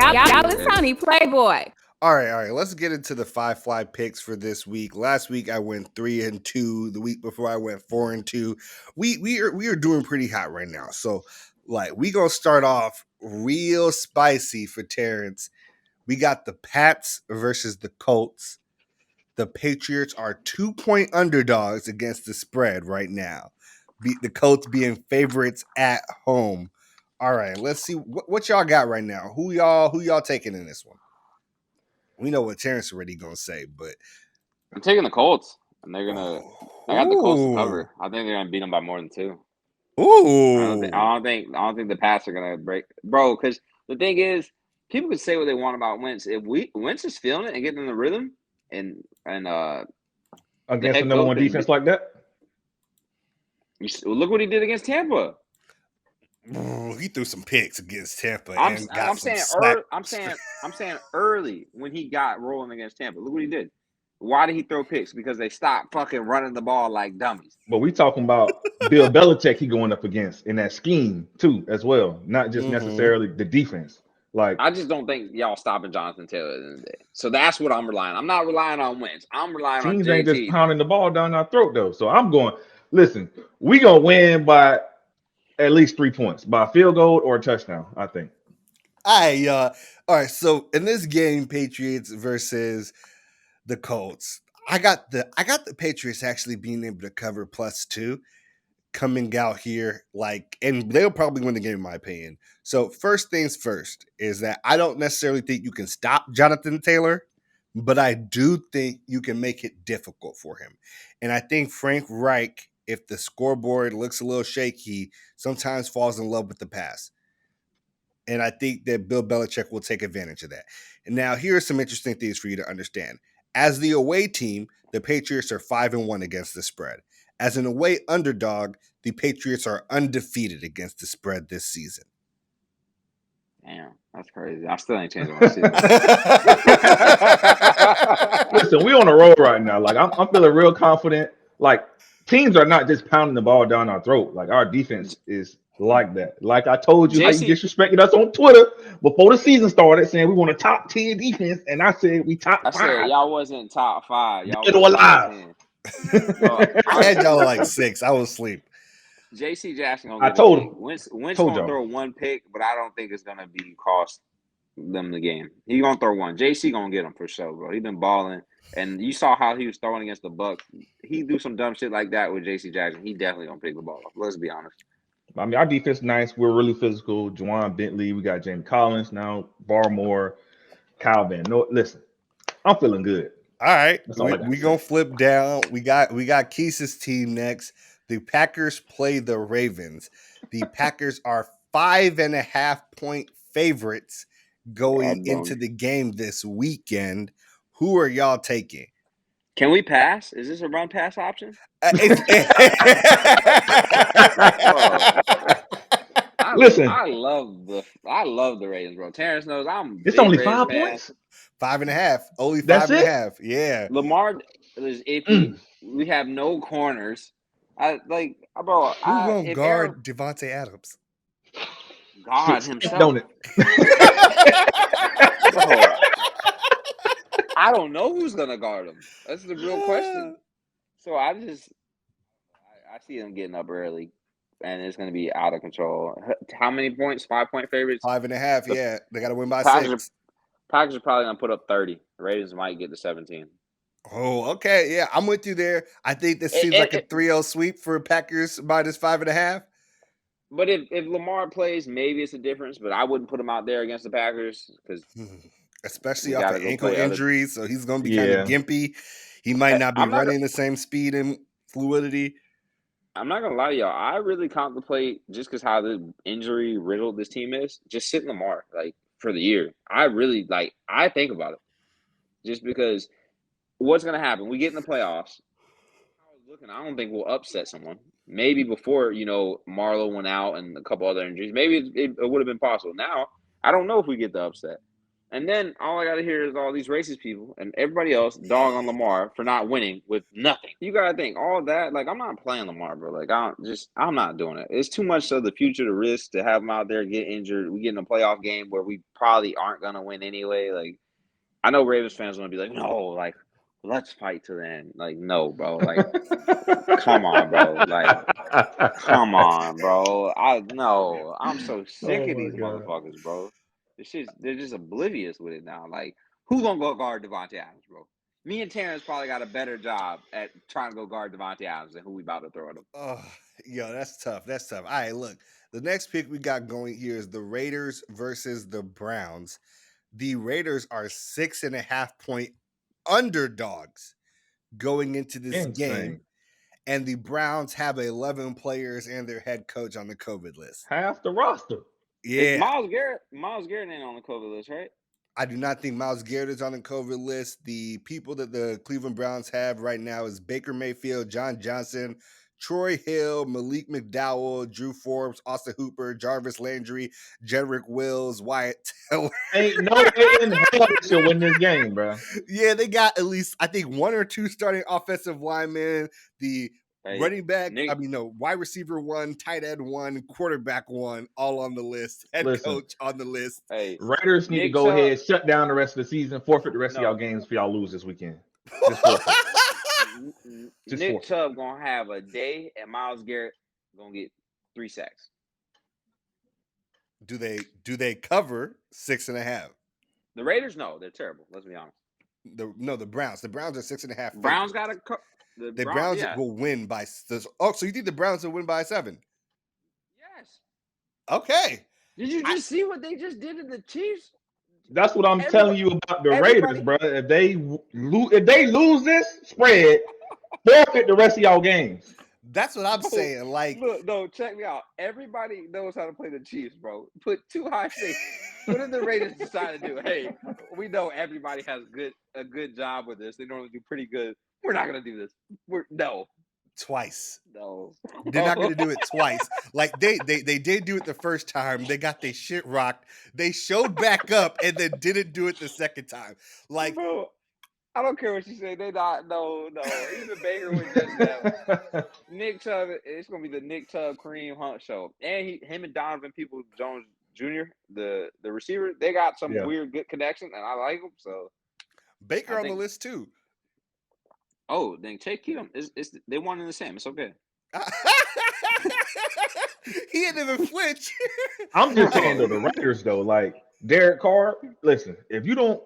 Y'all is Tony Playboy. All right. Let's get into the 5 fly picks for this week. Last week I went 3-2. The week before I went 4-2. We are doing pretty hot right now. So like we gonna start off real spicy for Terrance. We got the Pats versus the Colts. The Patriots are 2-point underdogs against the spread right now. The Colts being favorites at home. All right, let's see what y'all got right now. Who y'all taking in this one? We know what Terrance already gonna say, but I'm taking the Colts, and they're gonna. I got the Colts to cover. I think they're gonna beat them by more than 2. Ooh. I don't think the Pats are gonna break, bro. Because the thing is, people can say what they want about Wentz. If Wentz is feeling it and getting in the rhythm, and Against the number one defense like that. Look what he did against Tampa. Ooh, he threw some picks against Tampa. I'm saying early when he got rolling against Tampa. Look what he did. Why did he throw picks? Because they stopped fucking running the ball like dummies. But we talking about Bill Belichick he going up against in that scheme too as well, not just necessarily the defense. Like I just don't think y'all stopping Jonathan Taylor at the end of the day. So that's what I'm relying on. I'm not relying on Wentz. I'm relying on teams JT. ain't just pounding the ball down our throat though. So I'm going, listen, we gonna win by at least 3 points, by a field goal or a touchdown, I think. All right, so in this game, Patriots versus the Colts, I got the Patriots actually being able to cover +2 coming out here, like, and they'll probably win the game in my opinion. So first things first is that I don't necessarily think you can stop Jonathan Taylor, but I do think you can make it difficult for him. And I think Frank Reich, if the scoreboard looks a little shaky, sometimes falls in love with the pass. And I think that Bill Belichick will take advantage of that. And now here are some interesting things for you to understand. As the away team, the Patriots are 5-1 against the spread. As an away underdog, the Patriots are undefeated against the spread this season. Damn, that's crazy. I still ain't changing my season. Listen, we on a roll right now. Like I'm feeling real confident. Like teams are not just pounding the ball down our throat. Like our defense is like that. Like I told you, how you disrespected us on Twitter before the season started, saying we want a top 10 defense, and I said we top 5. I said y'all wasn't top 5. Y'all Dead or alive. I had y'all like 6. I was asleep. JC Jackson gonna I get told him. him. Wentz Told gonna y'all. throw one pick, but I don't think it's gonna be cost them the game. He gonna throw one. JC gonna get him for sure, bro. He been balling, and you saw how he was throwing against the Bucks. He do some dumb shit like that with JC Jackson. He definitely gonna pick the ball up. Let's be honest. I mean, our defense nice. We're really physical. Juwan Bentley. We got Jamie Collins now. Barmore, Kyle Van. No, listen, I'm feeling good. All right, we gonna flip down. We got Keith's team next. The Packers play the Ravens. The Packers are 5.5-point favorites going into the game this weekend. Who are y'all taking? Can we pass? Is this a run pass option? Listen, I love the Ravens, bro. Terrance knows I'm. It's only 5 points. 5.5. Only That's 5.5. Yeah. Lamar is iffy. We have no corners. Bro. Who won't If Aaron guard Devontae Adams? God Shit, himself, don't it? bro. I don't know who's gonna guard him. That's the real question. So I see them getting up early, and it's gonna be out of control. How many points? 5-point favorites. 5.5. The Yeah, they got to win by Packers 6. Packers are probably gonna put up 30. Raiders might get to 17. Oh, okay. Yeah, I'm with you there. I think this seems like a 3-0 sweep for Packers minus 5.5. But if Lamar plays, maybe it's a difference. But I wouldn't put him out there against the Packers because Especially off the ankle play injury, so he's going to be kind of gimpy. He might not be I'm not running the same speed and fluidity. I'm not gonna lie to y'all. I really contemplate just because how the injury riddled this team is, just sitting Lamar like for the year. I really I think about it just because what's gonna happen? We get in the playoffs. I don't think we'll upset someone. Maybe before Marlowe went out and a couple other injuries, maybe it would have been possible. Now I don't know if we get the upset. And then all I got to hear is all these racist people and everybody else dog on Lamar for not winning with nothing. You got to think all that. Like, I'm not playing Lamar, bro. Like, I'm not doing it. It's too much of the future to risk to have him out there get injured. We get in a playoff game where we probably aren't going to win anyway. Like, I know Ravens fans want to be like, no, like, let's fight to the end. Like, no, bro. Like, come on, bro. Like, come on, bro. I'm so sick of these motherfuckers, bro. They're just oblivious with it now. Like, who gonna go guard Devontae Adams, bro? Me and Terrance probably got a better job at trying to go guard Devontae Adams than who we about to throw at him. Oh, yo, that's tough. That's tough. All right, look. The next pick we got going here is the Raiders versus the Browns. The Raiders are 6.5-point underdogs going into this game. And the Browns have 11 players and their head coach on the COVID list. Half the roster. Yeah. Myles Garrett ain't on the COVID list, right? I do not think Myles Garrett is on the COVID list. The people that the Cleveland Browns have right now is Baker Mayfield, John Johnson, Troy Hill, Malik McDowell, Drew Forbes, Austin Hooper, Jarvis Landry, Jedrick Wills, Wyatt Teller. Ain't no way in hell they should win this game, bro. Yeah, they got at least, I think, 1 or 2 starting offensive linemen. The running back, wide receiver 1, tight end 1, quarterback 1, all on the list. Head coach on the list. Hey, Raiders need to go ahead, shut down the rest of the season, forfeit the rest of y'all games for y'all lose this weekend. Just forfeit. Nick Chubb gonna have a day, and Myles Garrett gonna get 3 sacks. Do they cover 6.5? The Raiders, no, they're terrible. Let's be honest. The Browns. The Browns are 6.5. Browns got to. The Browns will win by. So you think the Browns will win by 7? Yes. Okay. Did you just see what they just did to the Chiefs? That's what I'm telling you about the Raiders, bro. If they lose this spread, forfeit the rest of y'all games. That's what I'm saying. Like, look, no, check me out. Everybody knows how to play the Chiefs, bro. Put 2 high stakes. What did the Raiders decide to do? Hey, we know everybody has a good job with this. They normally do pretty good. We're not gonna do this. Twice. No. They're not gonna do it twice. Like they did do it the first time. They got their shit rocked. They showed back up and then didn't do it the second time. Like, bro, I don't care what you say. They not no. Even Baker was just that. Nick Chubb, it's gonna be the Nick Chubb Kareem Hunt show. And him and Donovan Peoples-Jones Jr., the receiver, they got some weird good connection, and I like them. So Baker on the list too. Oh, then take him. It's they one in the same. It's okay. He didn't even flinch. I'm just saying though, the Raiders though, like Derek Carr. Listen, if you don't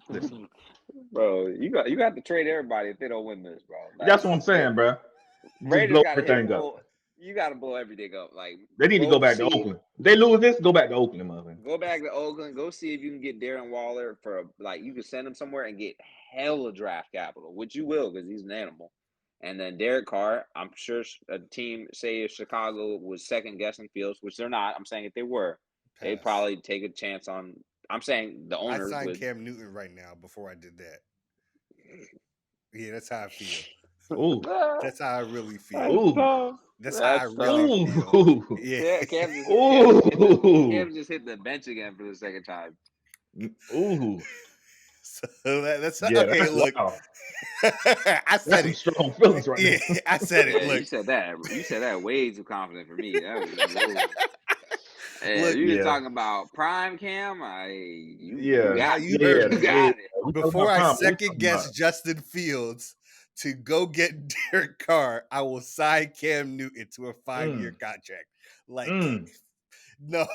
listen, bro, you got to trade everybody if they don't win this, bro. Like, that's what I'm saying, bro. Raiders got everything up. You got to blow everything up. Like they need to go back to Oakland. If they lose this, go back to Oakland, mother. Go back to Oakland. Go see if you can get Darren Waller for you can send him somewhere and get hella draft capital, which you will because he's an animal. And then Derek Carr, I'm sure a team, say if Chicago was second guessing Fields, which they're not. I'm saying if they were, they'd probably take a chance on. I'm saying the owner. I signed Cam Newton right now before I did that. Yeah, that's how I feel. Ooh, that's how I really feel. Ooh. That's how I really feel. Yeah. Cam just hit the bench again for the second time. Ooh. So that's Yeah, okay. that's Look, wow. I That's said some it. strong feelings right Yeah, there. I said it. Yeah, Look, you said that. You said that way too confident for me. That was whoa. Yeah, look. you was Yeah, talking about prime cam. You yeah, Now got you me. heard You me. yeah. got it. We talking Before about I prime. What we second talking guess about? Justin Fields to go get Derek Carr, I will sign Cam Newton to a 5-year contract. Like, Mm. no.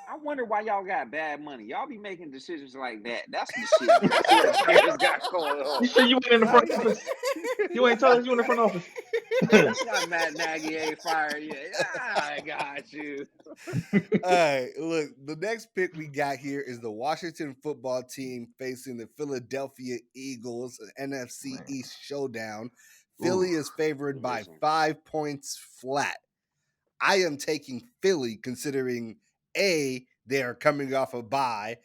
I wonder why y'all got bad money. Y'all be making decisions like that. That's the shit. That's what players got going on. You sure you went in the front Like, office? You ain't told us you in the front office. that's why Matt Nagy ain't fired yet. I got you. All right, look, the next pick we got here is the Washington football team facing the Philadelphia Eagles, an NFC Man. East showdown. Philly is favored by Division. 5 points flat. I am taking Philly considering A, they are coming off a bye.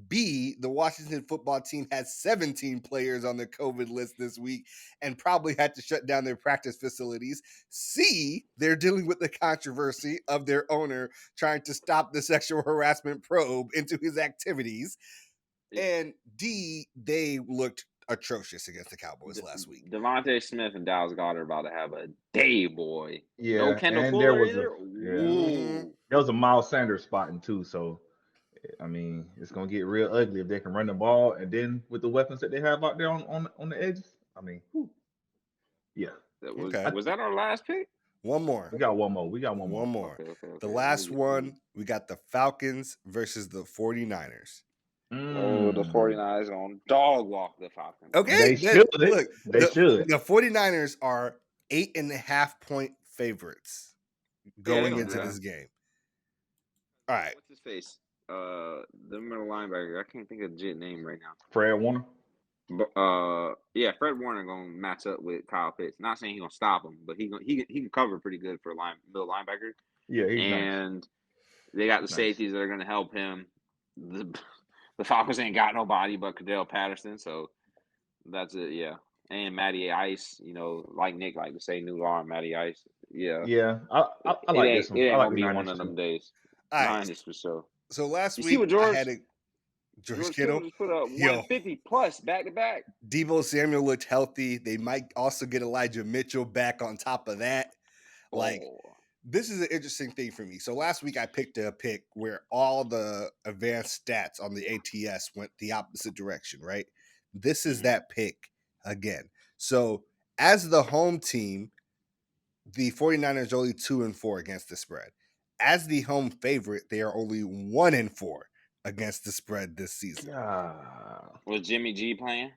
B, the Washington football team has 17 players on the COVID list this week and probably had to shut down their practice facilities. C, they're dealing with the controversy of their owner trying to stop the sexual harassment probe into his activities. And D, they looked atrocious against the Cowboys last week. Devontae Smith and Dallas Goedert about to have a day, boy. No Yeah, Kendall and there Fuller was either. Ooh. there was a Miles Sanders spotting too. So I mean, it's gonna get real ugly if they can run the ball, and then with the weapons that they have out there on the edges. I mean, yeah. That Okay. was that our last pick? One more. We got one more. We got One one more. more. Okay. The last one, we got the Falcons versus the 49ers. Oh, the Mm. 49ers on dog walk the Falcons. Okay, They should. look, They should. the 49ers are 8.5-point favorites going don't into do that. this game. All right. What's his face? The middle linebacker. I can't think of the legit name right now. Fred Warner. But yeah, Fred Warner gonna match up with Kyle Pitts. Not saying he gonna stop him, but he can cover pretty good for middle linebacker. Yeah, he's nice. And they got the safeties that are gonna help him. The Falcons ain't got nobody but Cordell Patterson, so that's it. Yeah, and Matty Ice. You know, like Nick like to say, new arm Matty Ice. Yeah, Yeah, I like this one. It I ain't like gonna the be Niners one of them too. days. All right. Niners for sure. So last You see week what I had George George Kittle Kittle. just put up Yo. 150 plus back to back. Debo Samuel looked healthy. They might also get Elijah Mitchell back on top of that. Like, this is an interesting thing for me. So last week I picked a pick where all the advanced stats on the ATS went the opposite direction, right? This is that pick again. So as the home team, the 49ers are only 2-4 against the spread. As the home favorite, they are only 1-4 against the spread this season. Was Jimmy G playing?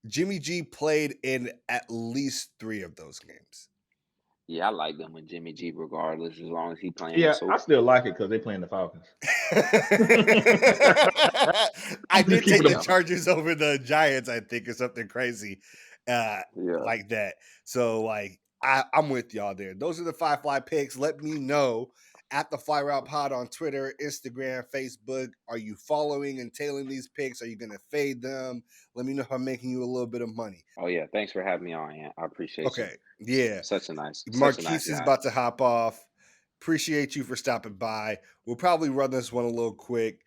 Jimmy G played in at least 3 of those games. Yeah, I like them with Jimmy G regardless, as long as he playing. Yeah, So I still like it because they playing the Falcons. I did keep take it the up. Chargers over the Giants, I think, or something crazy like that. So, like, I'm with y'all there. Those are the 5 fly picks. Let me know at the Fly Route Pod on Twitter, Instagram, Facebook. Are you following and tailing these picks? Are you going to fade them? Let me know if I'm making you a little bit of money. Oh, yeah. Thanks for having me on, Ant. I appreciate you. Okay. Yeah. Such a nice Marquise is guy. about to hop off. Appreciate you for stopping by. We'll probably run this one a little quick.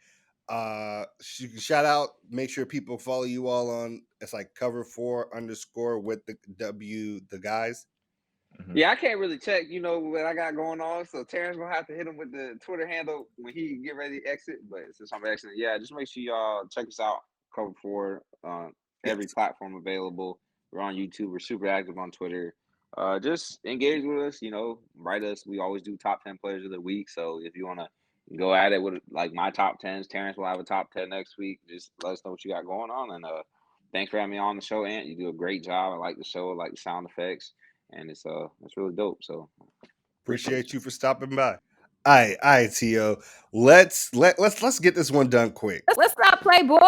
Shout out, make sure people follow you all on, it's like cover4_ with the W, the guys. Mhm. Yeah, I can't really check, what I got going on. So Terrance gonna have to hit him with the Twitter handle when he get ready to exit. But since I'm exiting, yeah, just make sure y'all check us out. Cover 4 on every platform available. We're on YouTube. We're super active on Twitter. Just engage with us. Write us. We always do top 10 players of the week. So if you wanna go at it with like my top 10s, Terrance will have a top 10 next week. Just let us know what you got going on. And thanks for having me on the show, Ant. You do a great job. I like the show. I like the sound effects. And it's really dope. So appreciate you for stopping by. All right, T.O. Let's get this one done quick. Let's not play, boy.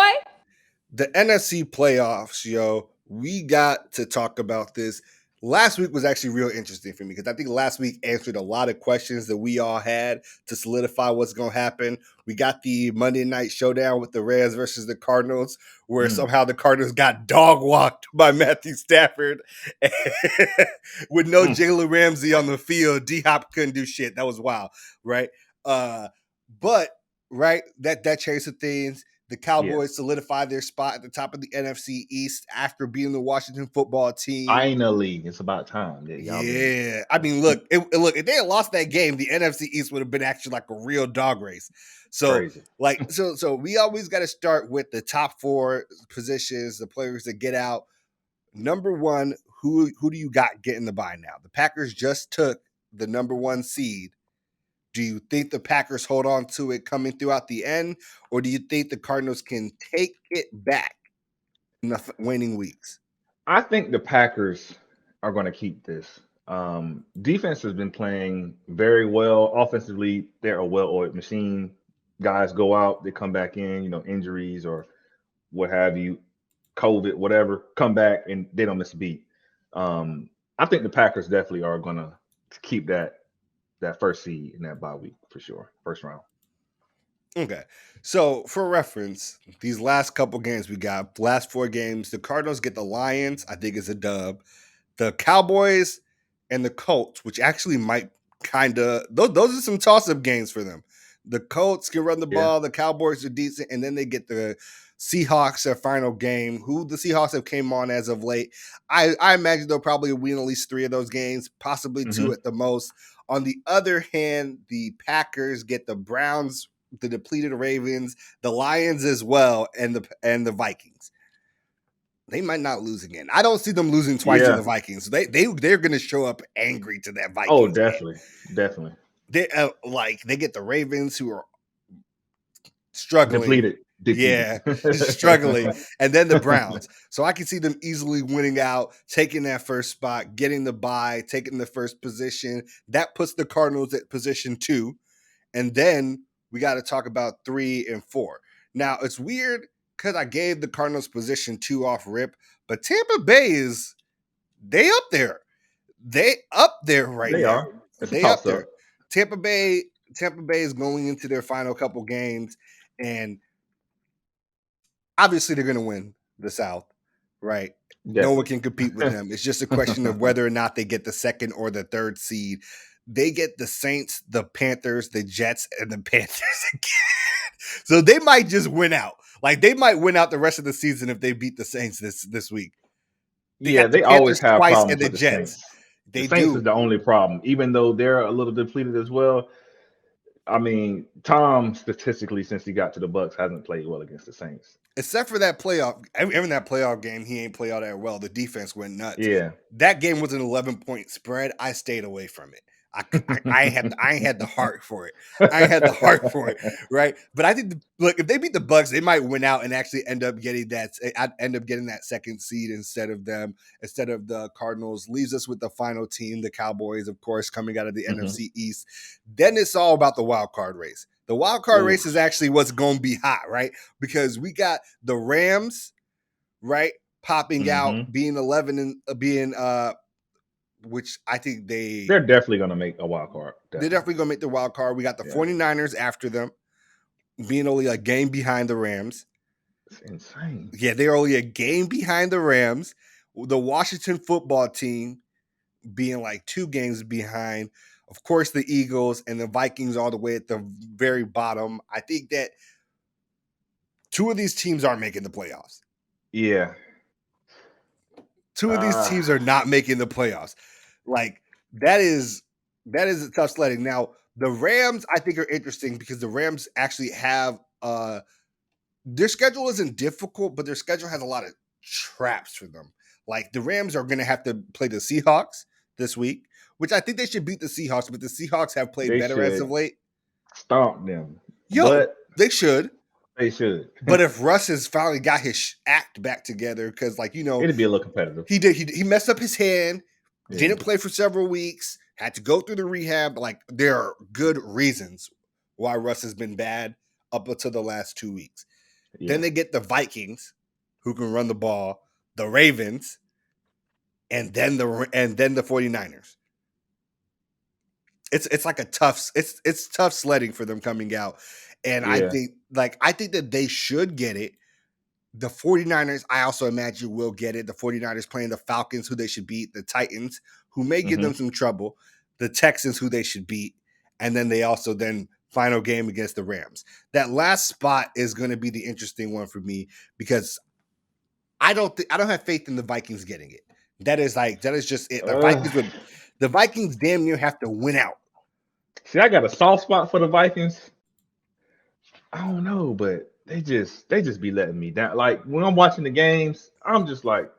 The NFC playoffs, yo. We got to talk about this. Last week was actually real interesting for me because I think last week answered a lot of questions that we all had to solidify what's going to happen. We got the Monday night showdown with the Rams versus the Cardinals, where somehow the Cardinals got dog walked by Matthew Stafford with no Jalen Ramsey on the field. D-Hop couldn't do shit. That was wild, right? But right, that changed the things. The Cowboys solidify their spot at the top of the NFC East after beating the Washington football team. Finally, it's about time. Yeah. I mean, look, if they had lost that game, the NFC East would have been actually like a real dog race. So, Crazy. so we always got to start with the top 4 positions, the players that get out. Number 1, who do you got getting the bye now? The Packers just took the number 1 seed. Do you think the Packers hold on to it coming throughout the end, or do you think the Cardinals can take it back in the waning weeks? I think the Packers are going to keep this. Defense has been playing very well. Offensively, they're a well-oiled machine. Guys go out, they come back in, injuries or what have you, COVID, whatever, come back and they don't miss a beat. I think the Packers definitely are going to keep that first seed in that bye week for sure, first round. Okay, so for reference, these last couple games we got, last 4 games, the Cardinals get the Lions, I think it's a dub. The Cowboys and the Colts, which actually might kind of, those are some toss-up games for them. The Colts can run the ball, the Cowboys are decent, and then they get the Seahawks, their final game, who the Seahawks have came on as of late. I imagine they'll probably win at least 3 of those games, possibly 2 at the most. On the other hand, the Packers get the Browns, the depleted Ravens, the Lions as well, and the Vikings. They might not lose again. I don't see them losing twice to the Vikings. They're going to show up angry to that Vikings. Oh, definitely, definitely. They get the Ravens who are struggling, depleted. Yeah, struggling, and then the Browns. So I can see them easily winning out, taking that first spot, getting the bye, taking the first position. That puts the Cardinals at position 2, and then we got to talk about 3 and 4. Now, it's weird because I gave the Cardinals position 2 off rip, but Tampa Bay they up there. They up there right now. They up there. Tampa Bay is going into their final couple games, and obviously they're going to win the South, right? Definitely. No one can compete with them. It's just a question of whether or not they get the 2nd or the 3rd seed. They get the Saints, the Panthers, the Jets, and the Panthers again. So they might just win out. Like, they might win out the rest of the season if they beat the Saints this week. They always have problems with the Jets. Saints. The Saints is the only problem, even though they're a little depleted as well. I mean, Tom, statistically, since he got to the Bucs, hasn't played well against the Saints. Except for that playoff. Even that playoff game, he ain't played all that well. The defense went nuts. Yeah. That game was an 11-point spread. I stayed away from it. I ain't had the heart for it. Right? But I think, if they beat the Bucs, they might win out and actually end up getting that 2nd seed instead of the Cardinals. Leaves us with the final team, the Cowboys, of course, coming out of the NFC East. Then it's all about the wild card race. The wild card race is actually what's going to be hot, right? Because we got the Rams, right, popping out, being 11 and being which I think they're definitely going to make a wild card. They're definitely going to make the wild card. We got the 49ers after them, being only a game behind the Rams. It's insane. Yeah, they're only a game behind the Rams. The Washington football team being like 2 games behind. Of course, the Eagles and the Vikings all the way at the very bottom. I think that 2 of these teams aren't making the playoffs. Yeah. 2 of these teams are not making the playoffs. Like, that is a tough sledding. Now, the Rams, I think, are interesting because the Rams actually have their schedule isn't difficult, but their schedule has a lot of traps for them. Like, the Rams are going to have to play the Seahawks this week, which I think they should beat the Seahawks, but the Seahawks have played better as of late. Stomp them. They should. They should. But if Russ has finally got his act back together, because, it'd be a little competitive. He did. He messed up his hand, didn't play for several weeks, had to go through the rehab. There are good reasons why Russ has been bad up until the last 2 weeks. Yeah. Then they get the Vikings, who can run the ball, the Ravens, and then the 49ers. It's like a tough. It's tough sledding for them coming out. And I think that they should get it. The 49ers, I also imagine, will get it. The 49ers playing the Falcons, who they should beat. The Titans, who may give them some trouble. The Texans, who they should beat. And then they also final game against the Rams. That last spot is going to be the interesting one for me because I don't have faith in the Vikings getting it. That is just it. The Vikings damn near have to win out. See, I got a soft spot for the Vikings. I don't know, but they just be letting me down. Like when I'm watching the games, I'm just like,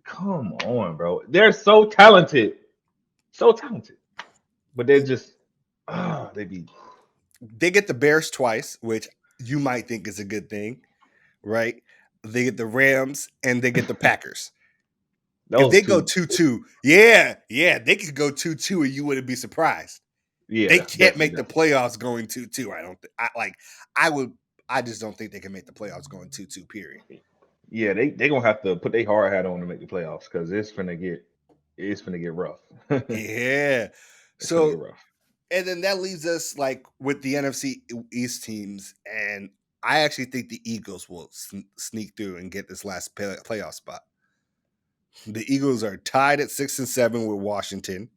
come on, bro. They're so talented. But they're just they get the Bears twice, which you might think is a good thing, right? They get the Rams and they get the Packers. If they go 2-2, they could go 2-2 and you wouldn't be surprised. Yeah, they can't make the playoffs going 2-2. I just don't think they can make the playoffs going 2-2, period. Yeah, they gonna have to put their hard hat on to make the playoffs because it's gonna get rough. Yeah. So and then that leaves us like with the NFC East teams, and I actually think the Eagles will sneak through and get this last playoff spot. The Eagles are tied at 6-7 with Washington,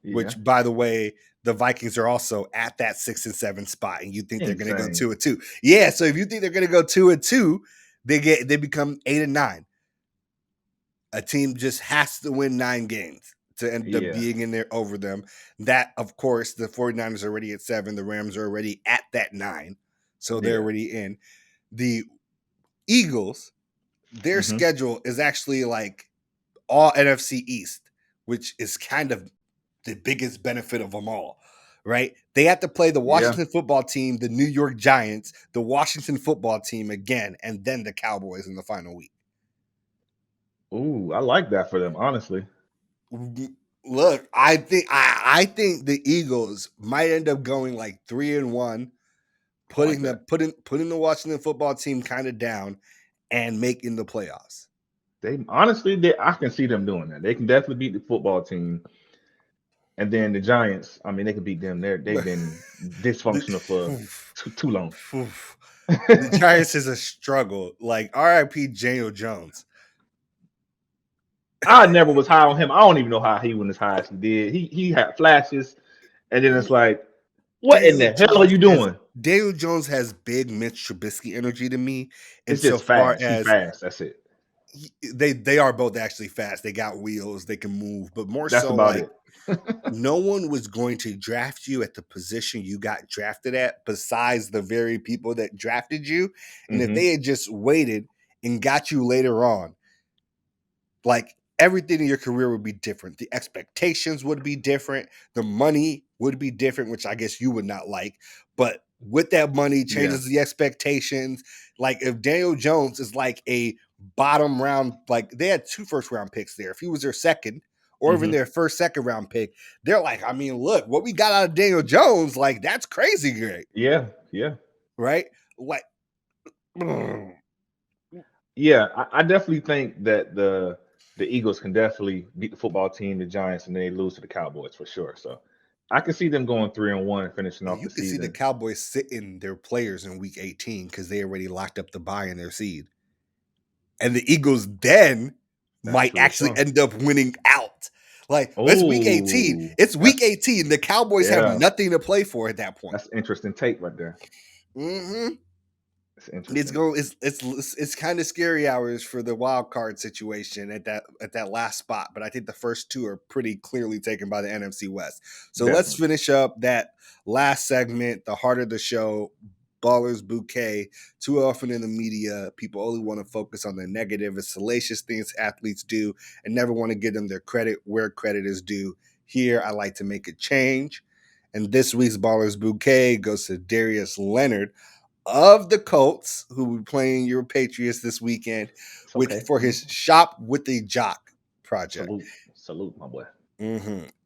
which, by the way, the Vikings are also at that 6-7 spot, and you think they're going to go 2-2. Yeah, so if you think they're going to go 2-2, they become 8-9. A team just has to win 9 games to end up being in there over them. That, of course, the 49ers are already at 7. The Rams are already at that 9. So they're already in. The Eagles, their schedule is actually like all NFC East, which is kind of the biggest benefit of them all, right? They have to play the Washington football team, the New York Giants, the Washington football team again, and then the Cowboys in the final week. Ooh, I like that for them, honestly. Look, I think the Eagles might end up going like 3-1, putting the Washington football team kind of down and making the playoffs. I can see them doing that. They can definitely beat the football team. And then the Giants, I mean, they can beat them. They've been dysfunctional for too long. The Giants is a struggle. Like RIP Daniel Jones. I never was high on him. I don't even know how he went as high as he did. He had flashes, and then it's like, what in the hell are you doing? Daniel Jones has big Mitch Trubisky energy to me. It's just fast. He's fast. That's it. They are both actually fast. They got wheels. They can move. But more That's so, about like, no one was going to draft you at the position you got drafted at besides the very people that drafted you. And if they had just waited and got you later on, like, everything in your career would be different. The expectations would be different. The money would be different, which I guess you would not like. But with that money changes the expectations. Like if Daniel Jones is like a bottom round, like they had 2 first-round picks there. If he was their second or even their second-round pick, they're like, I mean, look, what we got out of Daniel Jones, like that's crazy great. Yeah. Right? Like, yeah, I definitely think that the Eagles can definitely beat the football team, the Giants, and they lose to the Cowboys for sure. So I can see them going 3-1 and finishing off the season. You can see the Cowboys sitting their players in week 18 because they already locked up the bye in their seed. And the Eagles then might actually end up winning out. Like, it's week 18. It's week 18. The Cowboys have nothing to play for at that point. That's interesting take right there. It's kind of scary hours for the wild card situation at that last spot, but I think the first 2 are pretty clearly taken by the NFC West. So let's finish up that last segment, the heart of the show, Ballers Bouquet. Too often in the media, people only want to focus on the negative and salacious things athletes do and never want to give them their credit where credit is due. Here, I like to make a change. And this week's Ballers Bouquet goes to Darius Leonard of the Colts, who will be playing your Patriots this weekend, for his Shop with a Jock project. Salute, my boy.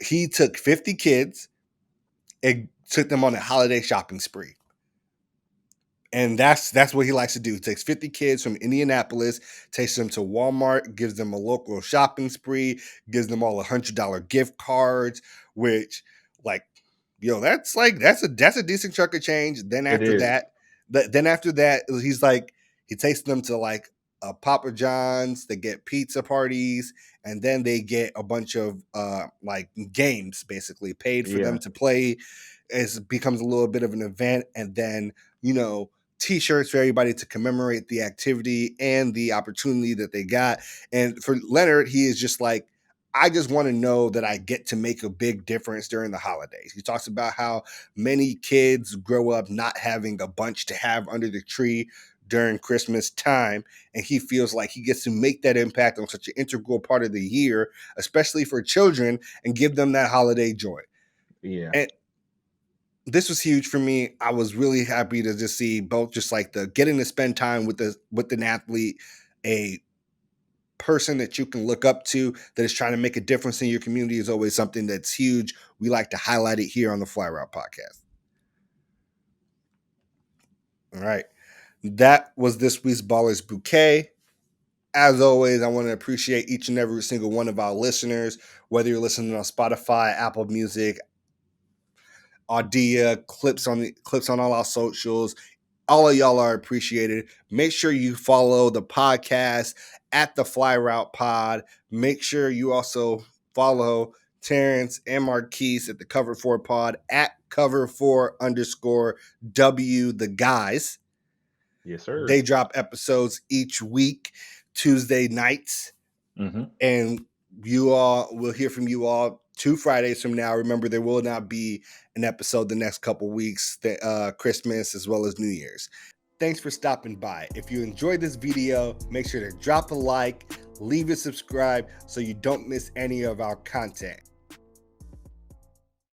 He took 50 kids and took them on a holiday shopping spree. And that's what he likes to do. He takes 50 kids from Indianapolis, takes them to Walmart, gives them a local shopping spree, gives them all $100 gift cards, which, like, that's a decent chunk of change. Then after that, he's like, he takes them to like Papa John's, they get pizza parties, and then they get a bunch of like games basically paid for them to play. It becomes a little bit of an event, and then, you know, t-shirts for everybody to commemorate the activity and the opportunity that they got. And for Leonard, he is just like, I just want to know that I get to make a big difference during the holidays. He talks about how many kids grow up not having a bunch to have under the tree during Christmas time, and he feels like he gets to make that impact on such an integral part of the year, especially for children, and give them that holiday joy. Yeah. And this was huge for me. I was really happy to just see both, just like the getting to spend time with an athlete, a person that you can look up to that is trying to make a difference in your community is always something that's huge. We like to highlight it here on the Fly Route Podcast. All right. That was this week's Ballers Bouquet. As always, I want to appreciate each and every single one of our listeners, whether you're listening on Spotify, Apple Music, Audia, clips on all our socials. All of y'all are appreciated. Make sure you follow the podcast at the Fly Route Pod. Make sure you also follow Terrance and Marquise at the Cover 4 Pod at Cover4_W the guys. Yes, sir. They drop episodes each week, Tuesday nights. Mm-hmm. And you all will hear from you all 2 Fridays from now. Remember, there will not be an episode the next couple weeks, Christmas as well as New Year's. Thanks for stopping by. If you enjoyed this video, make sure to drop a like, leave a subscribe so you don't miss any of our content.